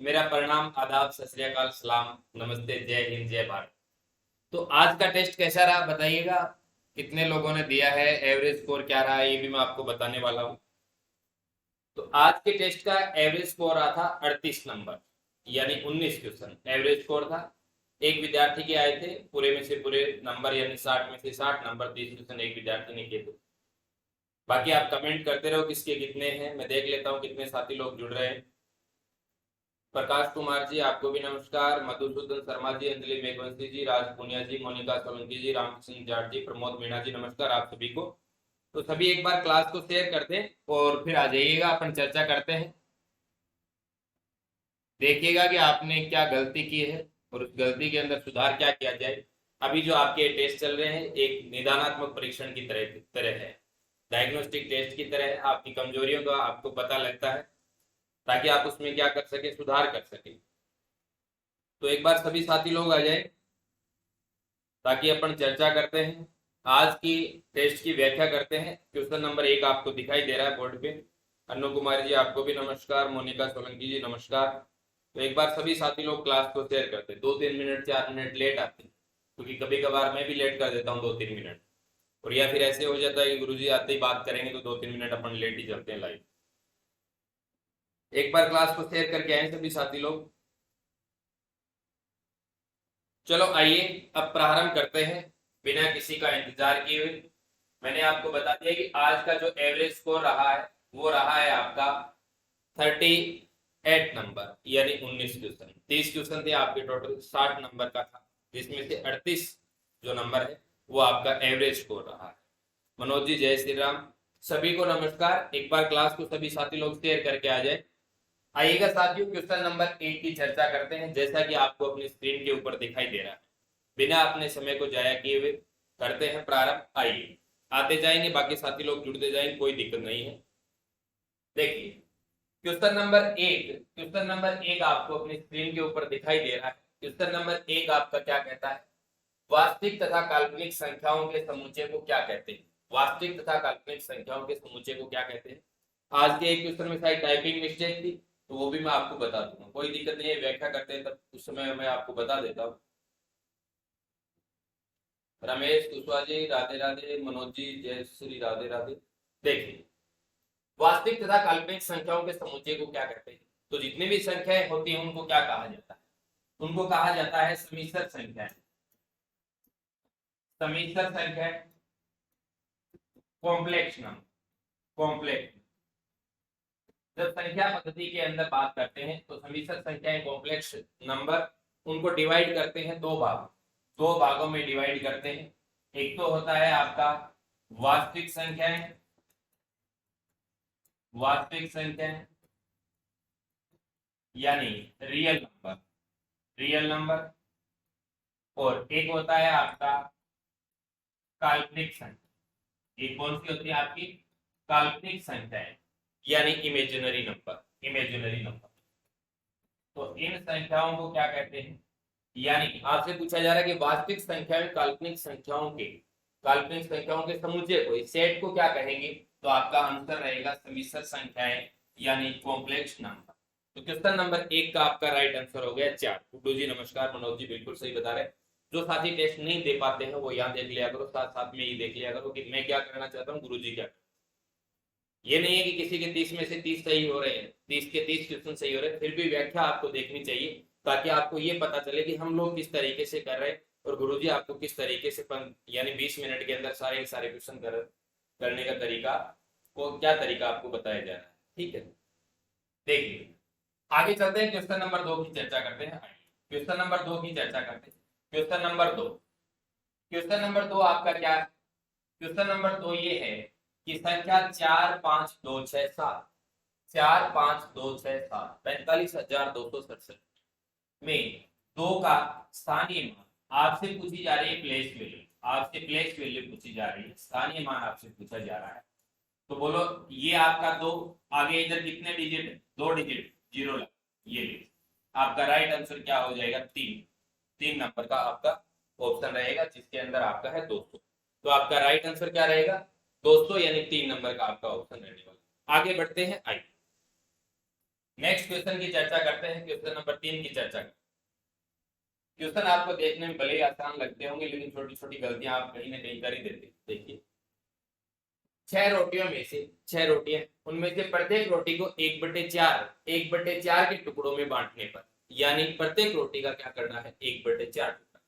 मेरा प्रणाम, आदाब, सत श्री अकाल, सलाम, नमस्ते, जय हिंद, जय भारत। तो आज का टेस्ट कैसा रहा बताइएगा। कितने लोगों ने दिया है, एवरेज स्कोर क्या रहा है, ये भी मैं आपको बताने वाला हूँ। तो आज के टेस्ट का एवरेज स्कोर रहा था 38 नंबर, यानी 19 क्वेश्चन एवरेज स्कोर था। एक विद्यार्थी के आए थे, पूरे में से पूरे नंबर यानी 60 में से 60 नंबर 30 क्वेश्चन एक विद्यार्थी ने किए थे। बाकी आप कमेंट करते रहो किसके कितने हैं, मैं देख लेता हूँ कितने साथी लोग जुड़ रहे हैं। प्रकाश कुमार जी, आपको भी नमस्कार। मधुसूदन शर्मा जी, अंजलि मेघवंशी जी, राज पुनिया जी, मोनिका सोलंकी जी, रामकिशन जाट जी, प्रमोद मीणा जी, नमस्कार आप सभी को। तो सभी एक बार क्लास को शेयर कर दें और फिर आ जाइएगा, अपन चर्चा करते हैं। देखिएगा कि आपने क्या गलती की है और उस गलती के अंदर सुधार क्या किया जाए। अभी जो आपके टेस्ट चल रहे हैं एक निदानात्मक परीक्षण की तरह है, डायग्नोस्टिक टेस्ट की तरह है। आपकी कमजोरियों का आपको पता लगता है ताकि आप उसमें क्या कर सके, सुधार कर सके। तो एक बार सभी साथी लोग आ जाए ताकि अपन चर्चा करते हैं, आज की टेस्ट की व्याख्या करते हैं। क्वेश्चन नंबर 1 आपको दिखाई दे रहा है बोर्ड पे। अनु कुमारी जी, आपको भी नमस्कार। मोनिका सोलंकी जी, नमस्कार। तो एक बार सभी साथी लोग क्लास को शेयर करते हैं। 2-3 मिनट 4 मिनट लेट आते हैं क्योंकि कभी कभार मैं भी लेट कर देता हूँ 2-3 मिनट, और या फिर ऐसे हो जाता है कि गुरुजी आते ही बात करेंगे तो 2-3 मिनट अपन लेट ही चलते हैं लाइव। एक बार क्लास को शेयर करके आए सभी साथी लोग। चलो आइए अब प्रारंभ करते हैं बिना किसी का इंतजार किए हुए। मैंने आपको बता दिया कि आज का जो एवरेज स्कोर रहा है वो रहा है आपका 38 नंबर, यानी 19 क्वेश्चन। 30 क्वेश्चन थे आपके, टोटल 60 नंबर का था, जिसमें से 38 जो नंबर है वो आपका एवरेज स्कोर रहा है। मनोज जी, जय श्री राम। सभी को नमस्कार। एक बार क्लास को सभी साथी लोग शेयर करके आ जाए। आइएगा साथियों, क्वेश्चन नंबर 1 की चर्चा करते हैं, जैसा कि आपको अपनी स्क्रीन के ऊपर दिखाई दे रहा है। बिना अपने समय को जाया किए हुए करते हैं प्रारंभ। आइए, आते जाएंगे, बाकी साथी लोग जुड़ते जाएंगे, कोई दिक्कत नहीं है। देखिए, क्वेश्चन नंबर 1 आपको अपनी स्क्रीन के ऊपर दिखाई दे रहा है। क्वेश्चन नंबर 1 आपका क्या कहता है? वास्तविक तथा काल्पनिक संख्याओं के समुच्चय को क्या कहते हैं? वास्तविक तथा काल्पनिक संख्याओं के समुच्चय को क्या कहते हैं? आज के एक क्वेश्चन में शायद टाइपिंग मिस्टेक थी, तो वो भी मैं आपको बता दूंगा, कोई दिक्कत नहीं है। व्याख्या करते हैं तब उस समय मैं आपको बता देता हूँ। रमेश कुशवाहा जी, राधे राधे। मनोज जी, जय श्री राधे राधे। देखिए, वास्तविक तथा काल्पनिक संख्याओं के समुच्चय को क्या कहते हैं? तो जितनी भी संख्याएं होती हैं उनको क्या कहा जाता है? उनको कहा जाता है समिश्र संख्याएं। समिश्र संख्याएं, कॉम्प्लेक्स नंबर, कॉम्प्लेक्स। जब संख्या पद्धति के अंदर बात करते हैं तो समिश्र संख्याएं, कॉम्प्लेक्स नंबर, उनको डिवाइड करते हैं दो भागों में डिवाइड करते हैं। एक तो होता है आपका वास्तविक संख्याएं, वास्तविक संख्याएं यानी रियल नंबर, रियल नंबर। और एक होता है आपका काल्पनिक संख्या। एक कौन सी होती है आपकी? काल्पनिक संख्याएं, यानी इमेजिनरी नंबर, इमेजिनरी नंबर। तो इन संख्याओं को क्या कहते हैं? यानी आपसे पूछा जा रहा है कि वास्तविक संख्याएं काल्पनिक संख्याओं के समुच्चय को, इस सेट को क्या कहेंगे? तो आपका आंसर रहेगा समिश्र संख्याएं, यानी कॉम्प्लेक्स नंबर। तो क्वेश्चन नंबर 1 का आपका राइट आंसर हो गया 4। गुड्डू जी नमस्कार। मनोज जी बिल्कुल सही बता रहे हैं। जो साथी टेस्ट नहीं दे पाते हैं वो यहाँ देख लिया करो, साथ साथ में ये देख लिया करो कि मैं क्या करना चाहता हूँ, गुरु जी क्या। ये नहीं है कि किसी के 30 में से 30 सही हो रहे हैं, 30 के 30 क्वेश्चन सही हो रहे हैं, फिर भी व्याख्या आपको देखनी चाहिए ताकि आपको ये पता चले कि हम लोग किस तरीके से कर रहे हैं और गुरुजी आपको किस तरीके से यानी 20 मिनट के अंदर सारे सारे क्वेश्चन करने का तरीका को, क्या तरीका आपको बताया जा रहा है। ठीक है, देखिए आगे चलते हैं, क्वेश्चन नंबर 2 की चर्चा करते हैं। क्वेश्चन नंबर 2 की चर्चा करते हैं। क्वेश्चन नंबर 2, क्वेश्चन नंबर 2 आपका क्या है? क्वेश्चन नंबर 2 ये है कि संख्या 45267, 45267, 45,267 में 2 का स्थानीय मान आपसे पूछी जा रही है। प्लेस वैल्यू, आपसे प्लेस वैल्यू पूछी जा रही है, स्थानीय मान आपसे पूछा जा रहा है। तो बोलो ये आपका 2, आगे इधर कितने डिजिट है? 2 डिजिट, 0 लगा, ये ले। आपका राइट आंसर क्या हो जाएगा? 3 नंबर का आपका ऑप्शन रहेगा जिसके अंदर आपका है 200। तो आपका राइट आंसर क्या रहेगा? 200, यानी 3 नंबर का आपका ऑप्शन रहने वाला। आगे बढ़ते हैं। आइए, नेक्स्ट क्वेश्चन की चर्चा करते हैं, क्वेश्चन नंबर 3 की चर्चा करते हैं। क्वेश्चन आपको देखने में भले ही आसान लगते होंगे, लेकिन छोटी छोटी गलतियां आप कहीं ना कहीं कर ही देते हैं। देखिए, 6 रोटियों में से 6 रोटियां, उनमें से प्रत्येक रोटी को 1/4 के टुकड़ों में बांटने पर, यानी प्रत्येक रोटी का क्या करना है, 1/4 टुकड़ा।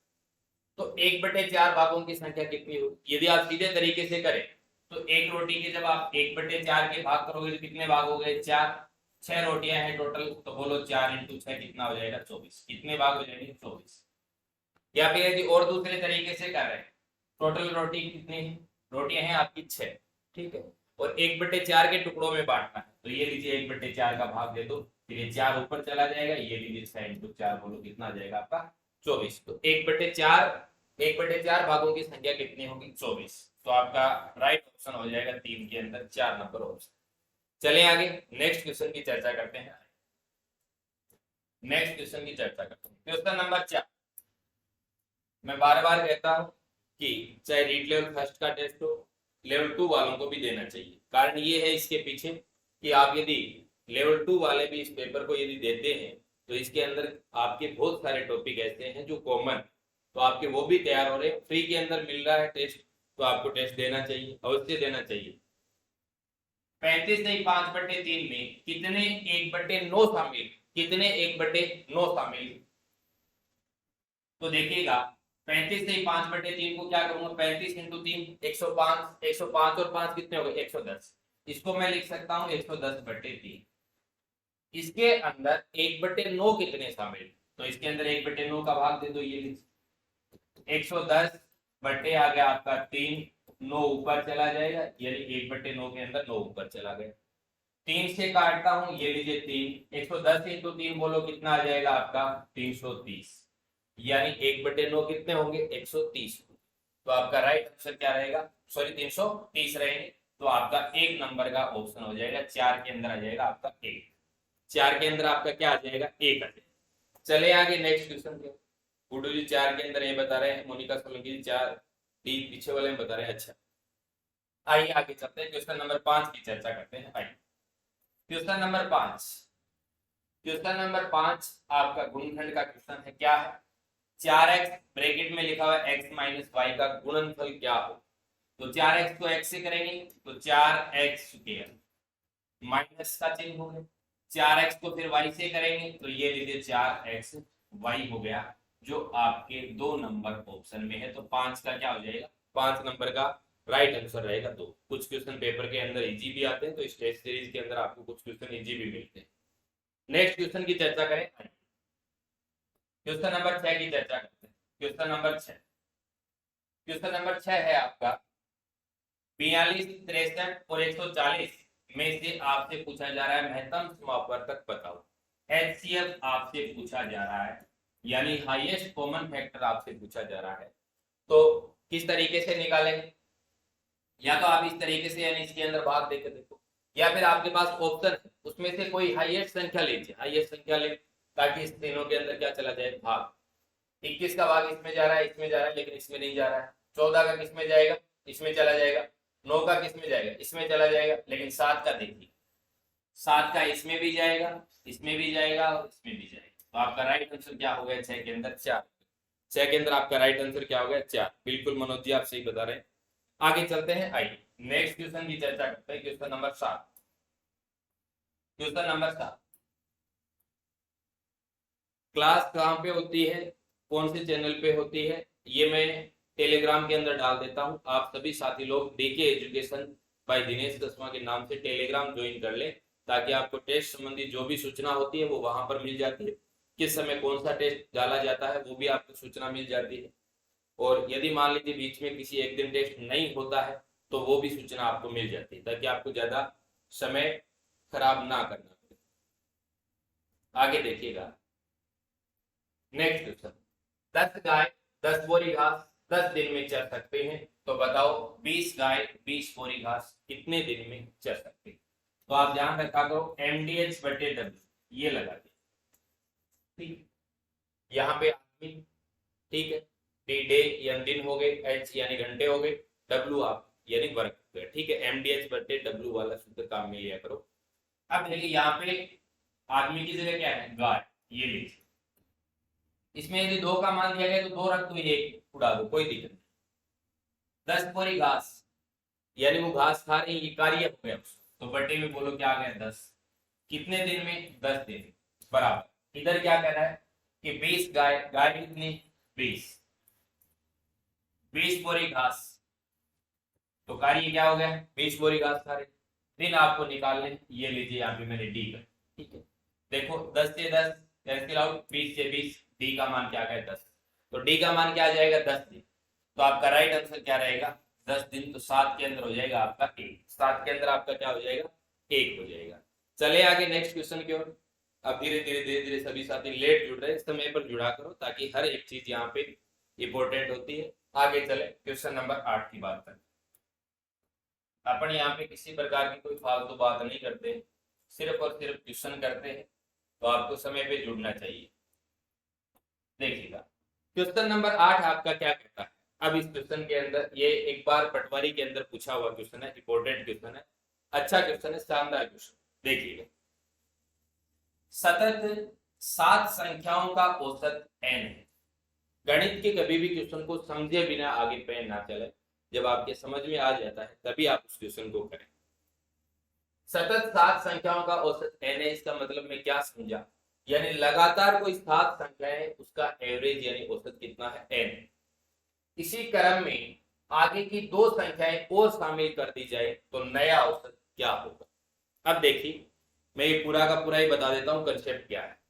तो 1/4 भागों की संख्या कितनी होगी? यदि आप सीधे तरीके से करें तो एक रोटी के जब आप 1/4 के भाग करोगे तो कितने भाग हो गए, 4। 6 रोटियां हैं टोटल, तो बोलो 4 × 6 कितना हो जाएगा, 24। कितने भाग हो जाएंगे, 24। या फिर यदि और दूसरे तरीके से कर रहे हैं, टोटल रोटी कितनी है, रोटियां हैं आपकी 6, ठीक है, और 1/4 के टुकड़ों में बांटना है, तो ये लीजिए 1/4 का भाग दे दो, फिर ये 4 ऊपर चला जाएगा, ये लीजिए 6 × 4 बोलो कितना आ जाएगा आपका, 24। तो 1/4 भागों की संख्या कितनी होगी, 24। तो आपका राइट ऑप्शन हो जाएगा 3 के अंदर 4 नंबर ऑप्शन। चले आगे, नेक्स्ट क्वेश्चन की चर्चा करते हैं। नेक्स्ट क्वेश्चन की चर्चा करते हैं, क्वेश्चन नंबर 4। मैं बार बार कहता हूं कि चाहे रीट लेवल फर्स्ट का टेस्ट हो, लेवल 2 वालों को भी देना चाहिए। कारण ये है इसके पीछे कि आप यदि लेवल 2 वाले भी इस पेपर को यदि देते हैं तो इसके अंदर आपके बहुत सारे टॉपिक ऐसे हैं जो कॉमन, तो आपके वो भी तैयार हो रहे हैं, फ्री के अंदर मिल रहा है टेस्ट, तो आपको टेस्ट देना चाहिए, अवश्य देना चाहिए। 35 नहीं 5/3 में कितने 1/9 शामिल, कितने 1/9 शामिल? तो देखिएगा, 35 से 5/3 को क्या करूंगा, 35 × 3 105, 105 और 5 कितने हो गए, 110। इसको मैं लिख सकता हूं 110/3। इसके अंदर 1/9 कितने शामिल, तो इसके अंदर 1/9 का भाग दे दो, ये 110 बटे आ गया आपका 3, 9 ऊपर चला जाएगा, यानी 1/9 के अंदर 9 ऊपर चला गया। 3 से काटता हूं, ये लीजिए 3, 110 × 3 बोलो कितना आ जाएगा आपका, 330, यानी 1/9 कितने होंगे, 130। तो आपका राइट आंसर क्या रहेगा, सॉरी 330 रहेंगे। तो आपका 1 नंबर का ऑप्शन हो जाएगा, 4 के अंदर आ जाएगा आपका 1। 4 के अंदर आपका क्या आ जाएगा, 1 आ जाएगा। चले आगे नेक्स्ट क्वेश्चन पे। गुड्डू जी 4 के अंदर ये बता रहे हैं, मोनिका सोलंकी जी 4, डी पीछे वाले में बता रहे हैं। अच्छा, आइए आगे चलते हैं, क्वेश्चन नंबर 5 की चर्चा करते हैं। आइए क्वेश्चन नंबर 5। क्वेश्चन नंबर 5 आपका गुणनखंड का क्वेश्चन है। क्या है, 4x ब्रैकेट में लिखा हुआ x माइनस वाई का गुणनफल क्या हो? तो 4x को x से करेंगे तो 4x स्क्वायर, माइनस का चिन्ह हो गया। 4x को फिर y से करेंगे तो ये लीजिए 4x y हो गया, जो आपके 2 नंबर ऑप्शन में है। तो 5 का क्या हो जाएगा, 5 नंबर का राइट आंसर रहेगा 2। कुछ क्वेश्चन पेपर के अंदर इजी भी आते हैं, तो इस टेस्ट सीरीज के अंदर आपको कुछ क्वेश्चन इजी भी मिलते हैं। नेक्स्ट क्वेश्चन की चर्चा करें, क्वेश्चन नंबर 6 की चर्चा करते हैं। क्वेश्चन नंबर 6, क्वेश्चन नंबर 6 है आपका 42, 63 और 140 में से आपसे पूछा जा रहा है महत्तम समापवर्तक बताओ। एचसीएफ आपसे पूछा जा रहा है, यानी हाईएस्ट कॉमन फैक्टर आपसे पूछा जा रहा है। तो किस तरीके से निकालेंगे, या तो आप इस तरीके से यानी इसके अंदर भाग देकर देखो, या फिर आपके पास ऑप्शन है उसमें से कोई हाईएस्ट संख्या लीजिए, हाईएस्ट संख्या ले, ताकि इस तीनों के अंदर क्या चला जाए, भाग। 21 का भाग इसमें जा रहा है, इसमें जा रहा है, लेकिन इसमें नहीं जा रहा है। 14 का किसमें जाएगा, इसमें चला जाएगा। 9 का किसमें जाएगा, इसमें चला जाएगा। लेकिन 7 का देखिए, 7 का इसमें भी जाएगा, इसमें भी जाएगा और इसमें भी जाएगा। तो आपका राइट आंसर क्या हो गया, 6 के अंदर 4। 6 के अंदर आपका राइट आंसर क्या हो गया, 4। बिल्कुल मनोज जी आप सही बता रहे हैं। आगे चलते हैं, आइए नेक्स्ट क्वेश्चन की चर्चा करते हैं। Question number 7। Question number 7, class कहाँ पे होती है, कौन से चैनल पे होती है, ये मैं टेलीग्राम के अंदर डाल देता हूँ। आप सभी साथी लोग डीके एजुकेशन बाय दिनेश दसवां के नाम से टेलीग्राम ज्वाइन कर ले, ताकि आपको टेस्ट संबंधी जो भी सूचना होती है वो वहां पर मिल जाती है। किस समय कौन सा टेस्ट डाला जाता है वो भी आपको सूचना मिल जाती है। और यदि मान लीजिए बीच में किसी एक दिन टेस्ट नहीं होता है तो वो भी सूचना आपको मिल जाती है, ताकि आपको ज्यादा समय खराब ना करना पड़े। आगे देखिएगा नेक्स्ट क्वेश्चन, 10 गाय 10 बोरी घास 10 दिन में चर सकते हैं, तो बताओ 20 गाय 20 बोरी घास कितने दिन में चर सकते हैं? तो आप ध्यान रखा करो MDH/W ये लगा दिया, ठीक, यहाँ पे आदमी, ठीक है, डे यानी दिन हो गए, H यानी घंटे हो गए, W आप यानी वर्ग हो गए, ठीक है। MDH/W वाला सूत्र काम में लिया करो। अब देखिए यहाँ पे आदमी की जगह क्या है गाय, ये लीजिए। इसमें यदि 2 का मान दिया गया तो 2 रख दो, एक उड़ा दो, कोई दिक्कत नहीं। 10 बोरी घास, यानी वो घास खा रही, ये कार्य हो गया उसका, तो बटे में बोलो क्या आ गया 10। कितने दिन में, 10 दिन बराबर। इधर क्या कह रहा है कि 20 गाय, गाय कितनी 20, 20 बोरी घास, तो कार्य क्या हो गया 20 बोरी घास खा रही। दिन आपको निकालने, ये लीजिए यहाँ पे मैंने डी कर, ठीक है। देखो 10 से 10 कैंसिल आउट, 20 से 20, डी का मान क्या आ गया 10, तो डी का मान क्या आ जाएगा 10 दिन। तो आपका राइट आंसर क्या रहेगा 10 दिन, तो 7 के अंदर हो जाएगा आपका 1, 7 के अंदर आपका क्या हो जाएगा 1 हो जाएगा। चले आगे नेक्स्ट क्वेश्चन की ओर। अब धीरे धीरे सभी साथी लेट जुड़ रहे हैं, समय पर जुड़ा करो ताकि हर एक चीज यहाँ पे इंपॉर्टेंट होती है। आगे चले क्वेश्चन नंबर 8 की बात करें। अपन यहाँ पे किसी प्रकार की कोई फालतू बात नहीं करते, सिर्फ और सिर्फ क्वेश्चन करते हैं, तो आपको समय पे जुड़ना चाहिए। देखिएगा क्वेश्चन नंबर 8 आपका क्या कहता है। अब इस क्वेश्चन के अंदर, ये एक बार पटवारी के अंदर पूछा हुआ क्वेश्चन है, इंपॉर्टेंट क्वेश्चन है, अच्छा क्वेश्चन है, शानदार क्वेश्चन। देखिएगा सतत 7 संख्याओं का औसत n है। गणित के कभी भी क्वेश्चन को समझे बिना आगे पेन ना चले, जब आपके समझ में आ जाता है तभी आप उस क्वेश्चन को करें। सतत 7 संख्याओं का औसत n है, इसका मतलब मैं क्या समझा, यानी लगातार कोई 7 संख्या है, उसका एवरेज यानी औसत कितना है n। इसी क्रम में आगे की 2 संख्याएं और शामिल कर दी जाए तो नया औसत क्या होगा। अब देखिए मैं ये पूरा का पूरा ही बता देता हूं कंसेप्ट क्या है।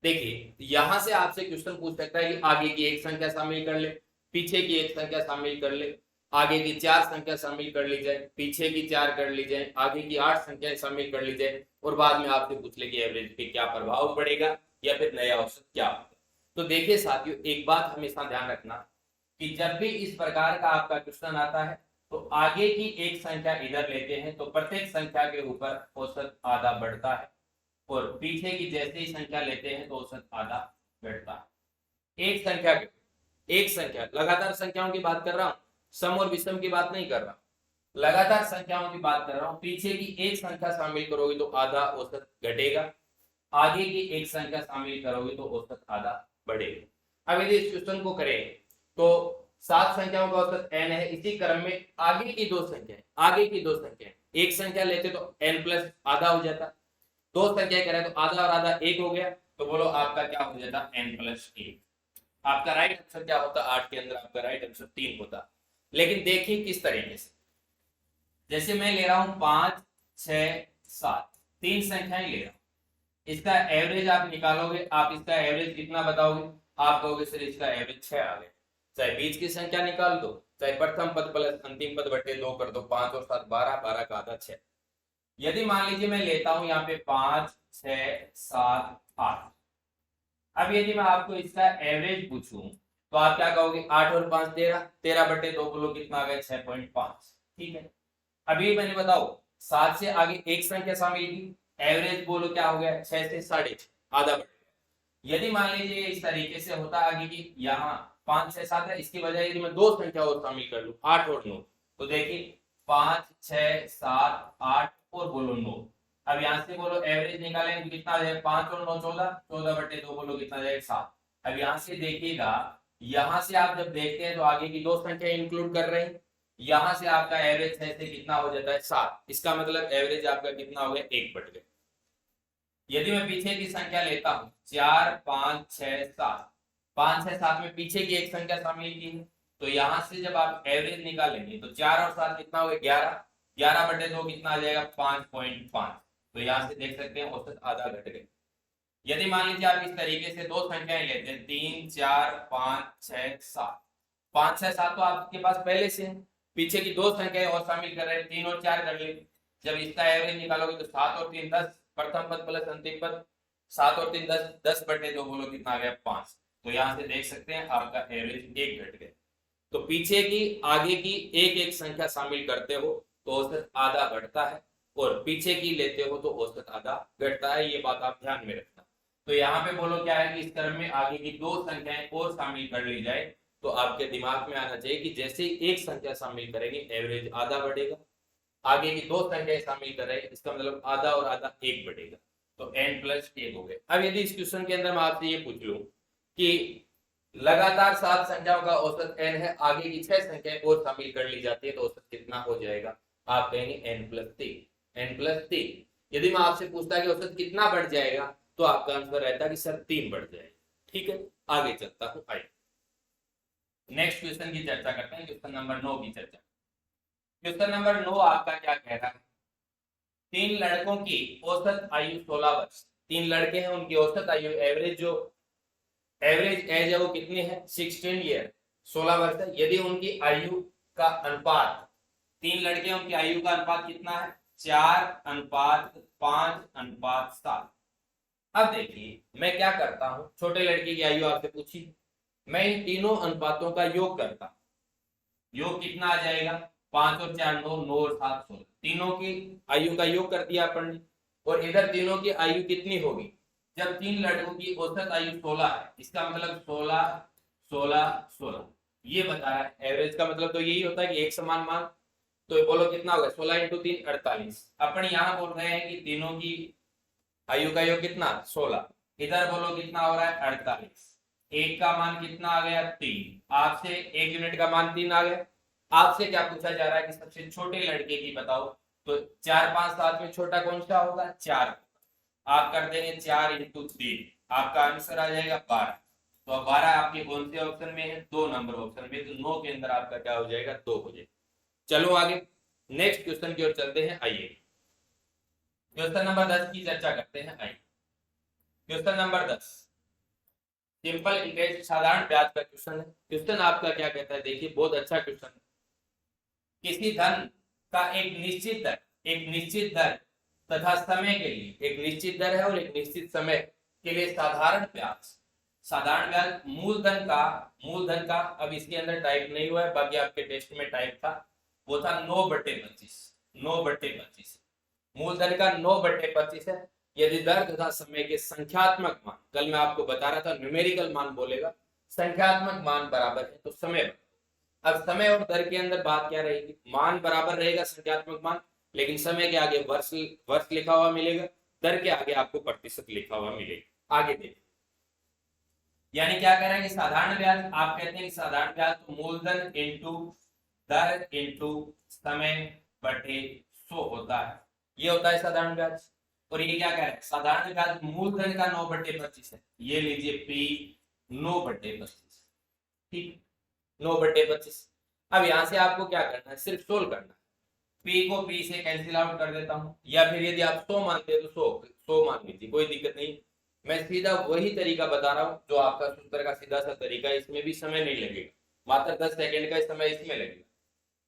देखिए यहां से आपसे क्वेश्चन पूछ सकता है कि आगे की 1 संख्या शामिल कर ले, पीछे की 1 संख्या शामिल कर ले, आगे की 4 संख्या शामिल कर ली जाए, पीछे की 4 कर ली जाए, आगे की 8 संख्याएं शामिल कर ली जाए, और बाद में आपसे पूछ ले कि एवरेज पे क्या प्रभाव पड़ेगा या फिर नया औसत क्या होगा। तो देखिए साथियों, एक बात हमेशा ध्यान रखना कि जब भी इस प्रकार का आपका क्वेश्चन आता है तो आगे की 1 संख्या इधर लेते हैं तो प्रत्येक संख्या के ऊपर औसत आधा बढ़ता है, और पीछे की जैसे ही संख्या लेते हैं तो औसत आधा घटता है। एक संख्या लगातार संख्याओं की बात कर रहा हूं, सम और विषम की बात नहीं कर रहा, लगातार संख्याओं की बात कर रहा हूं। पीछे की 1 संख्या शामिल करोगे तो आधा औसत घटेगा, आगे की 1 संख्या शामिल करोगे तो औसत आधा बढ़ेगा। अब यदि इस क्वेश्चन को करें तो 7 संख्याओं का औसत n है, इसी क्रम में आगे की 2 संख्याएं, एक संख्या लेते तो n प्लस आधा हो जाता, 2 संख्या करें तो आधा और आधा 1 हो गया, तो बोलो आपका क्या हो जाता n प्लस 1। आपका राइट आंसर क्या होता 8 के अंदर, आपका राइट आंसर 3 होता। लेकिन देखिए किस तरीके से, जैसे मैं ले रहा हूं 5 6 7, 3 संख्याएं ले रहा हूं, इसका एवरेज आप निकालोगे, आप इसका एवरेज कितना बताओगे, आप कहोगे सर इसका एवरेज 6 आ गया। चाहे बीच की संख्या निकाल दो, चाहे प्रथम पद प्लस अंतिम पद बटे 2 कर दो, 5 और 7 12, 12 का आधा 6। यदि मान लीजिए मैं लेता हूं यहाँ पे 5 6 7 8, अब यदि मैं आपको इसका एवरेज पूछूं तो आप क्या कहोगे 8 और 5 13, 13 बटे 2 बोलो कितना आ गया 6.5, ठीक है। अभी मैंने बताओ 7 से आगे 1 संख्या शामिल की, एवरेज बोलो क्या हो गया 6 से 6.5, आधा बढ़ गया। यदि मान लीजिए इस तरीके से होता आगे की, यहाँ 5 6 7 है, इसकी वजह यदि मैं 2 संख्या और शामिल कर लूं 8 और 9, तो देखिए 5 6 7 8 और बोलो 9। अब यहाँ से बोलो एवरेज निकालेंगे तो कितना आ जाएगा 5 और 9 14, 14 बटे 2 बोलो कितना आ जाएगा 7। अब यहाँ से देखिएगा, यहाँ से आप जब देखते हैं तो आगे की 2 संख्या इंक्लूड कर रहे हैं, यहाँ से आपका एवरेज 6 से कितना हो जाता है 7, इसका मतलब एवरेज आपका कितना हो गया 1 बट गया। यदि मैं पीछे की संख्या लेता हूं 4 5 6 7, 5 6 7 में पीछे की 1 संख्या शामिल की है, तो यहां से जब आप एवरेज निकालेंगे तो 4 और 7 कितना हो गया 11, 11 बटे 2 कितना आ जाएगा 5.5, तो यहां से देख सकते हैं औसत आधा घट गया। यदि मान लीजिए आप इस तरीके से 2 संख्याएं लेते हैं 3 4 5 6 7, 5 6 7 तो आपके पास पहले से है, पीछे की 2 संख्याएं और शामिल कर रहे हैं 3 और 4 कर ले, जब इसका एवरेज निकालोगे तो 7 और 3 10, प्रथम पद प्लस अंतिम पद 7 और 3 10, 10 बटे 2 बोलो कितना आ गया 5, तो यहाँ से देख सकते हैं आपका एवरेज 1 घट गया। तो पीछे की आगे की एक एक संख्या शामिल करते हो तो औसत आधा बढ़ता है, और पीछे की लेते हो तो औसत आधा घटता है, ये बात आप ध्यान में रखना। तो यहाँ पे बोलो क्या है कि इस क्रम में आगे की 2 संख्याएं और शामिल कर ली जाए तो आपके दिमाग में आना चाहिए कि जैसे ही 1 संख्या शामिल करेंगे एवरेज आधा बढ़ेगा, आगे की 2 संख्याएं शामिल करें इसका मतलब आधा और आधा 1 बढ़ेगा। तो n+1 हो गए। अब यदि इस क्वेश्चन के अंदर मैं आपसे ये पूछ लूं कि लगातार 7 संख्याओं का औसत n है, आगे की 6 संख्याएं और शामिल कर ली जाती है तो औसत कितना हो जाएगा? आप कहेंगे n+3। यदि मैं आपसे पूछता कि औसत कितना बढ़ जाएगा तो आपका आंसर रहता कि सर 3 बढ़ जाएगा। ठीक है, आगे चलता हूं। आइए नेक्स्ट क्वेश्चन की चर्चा करते हैं, क्वेश्चन नंबर 9 की चर्चा। क्वेश्चन नंबर 9 आपका क्या कह रहा है? 3 लड़कों की औसत आयु 16 वर्ष। 3 लड़के हैं, उनकी औसत आयु एवरेज एज है वो कितनी है? 16 ईयर, 16 वर्ष है। यदि उनकी आयु का अनुपात, 3 लड़के उनकी आयु का अनुपात कितना है? 4:5:7। अब देखिए मैं क्या करता हूं, छोटे लड़के की आयु आपसे पूछी, मैं इन तीनों अनुपातों का योग करता हूं। योग कितना आ जाएगा? 5 और 4 9, 9 और 7 16। तीनों की आयु का योग कर दिया अपन ने। और इधर तीनों की आयु कितनी होगी? जब 3 लड़कों की औसत आयु 16 है, इसका मतलब 16 16 16 ये बताया है। एवरेज का मतलब तो यही होता है कि एक समान मान। तो बोलो कितना होगा? 16 × 3 48। अपन यहाँ बोल रहे हैं कि तीनों की आयु का योग कितना? 16। इधर बोलो कितना हो रहा है? 48। एक का मान कितना आ गया? 3। आपसे एक यूनिट का मान 3 आ गया। आपसे क्या पूछा जा रहा है कि सबसे छोटे लड़के की बताओ। तो 4 5 7 में छोटा कौन सा होगा? 4। आप कर देंगे 4 × 3, आपका आंसर आ जाएगा 12। तो अब 12 आपके कौन से ऑप्शन में है? 2 नंबर ऑप्शन में। तो 9 के अंदर आपका क्या हो जाएगा? 2 हो जाएगा। चलो आगे नेक्स्ट क्वेश्चन की ओर चलते हैं। आइए क्वेश्चन नंबर 10 की चर्चा करते हैं। आइए क्वेश्चन नंबर 10 सिंपल इंटरेस्ट, साधारण ब्याज का क्वेश्चन है। क्वेश्चन आपका क्या कहता है? देखिए बहुत अच्छा क्वेश्चन है। किसी धन का एक निश्चित दर तथा समय के लिए, एक निश्चित दर है और एक निश्चित समय के लिए साधारण ब्याज मूलधन का अब इसके अंदर टाइप नहीं हुआ है, बाकी आपके टेस्ट में टाइप था, वो था 9/25। 9/25 मूलधन का 9/25 है। यदि दर तथा समय के संख्यात्मक मान, कल मैं आपको बता रहा था न्यूमेरिकल मान बोलेगा, संख्यात्मक मान बराबर है तो समय। अब समय और दर के अंदर बात क्या रहेगी? मान बराबर रहेगा संख्यात्मक मान, लेकिन समय के आगे वर्ष लिखा हुआ मिलेगा, दर के आगे आपको प्रतिशत लिखा हुआ मिलेगा। आगे देखिए, यानी क्या कह रहे हैं कि साधारण ब्याज, आप कहते हैं कि साधारण ब्याज तो मूलधन इंटू दर इंटू समय बटे 100 होता है, ये होता है साधारण ब्याज। और ये क्या कह रहे हैं? साधारण ब्याज मूलधन का 9/25 है, ये लीजिए P 9/25। ठीक, 9/25। अब यहां से आपको क्या करना है? सिर्फ सोल्व करना है। P को P से कैंसिल आउट कर देता हूं, या फिर यदि आप 100 मानते हैं तो 100 मान लीजिए, कोई दिक्कत नहीं। मैं सीधा वही तरीका बता रहा हूं जो आपका सूत्र का सीधा सा तरीका है, इसमें भी समय नहीं लगेगा, मात्र 10 सेकंड का समय इसमें लगेगा।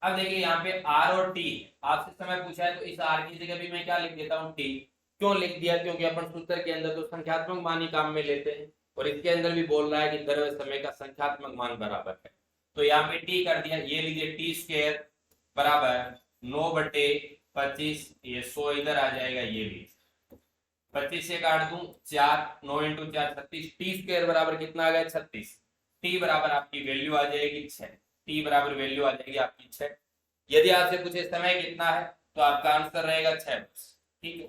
अब देखिए यहाँ पे R और T, आपसे समय पूछा है तो इस R की जगह भी मैं क्या लिख देता हूँ? T। क्यों लिख दिया? क्योंकि अपन सूत्र के अंदर तो संख्यात्मक मान ही काम में लेते हैं, और इसके अंदर भी बोल रहा है कि दर व समय का संख्यात्मक मान बराबर है, तो यहाँ पे T कर दिया। ये लीजिए T² बराबर 9/25, ये 100 इधर आ जाएगा, ये भी 25 से काट दूं 4, 9 × 4 36। T² बराबर कितना आ गया? 36। T बराबर आपकी वैल्यू आ जाएगी 6। T बराबर वैल्यू आ जाएगी आपकी 6। यदि आपसे पूछे समय कितना है तो आपका आंसर रहेगा 6 वर्ष। ठीक है,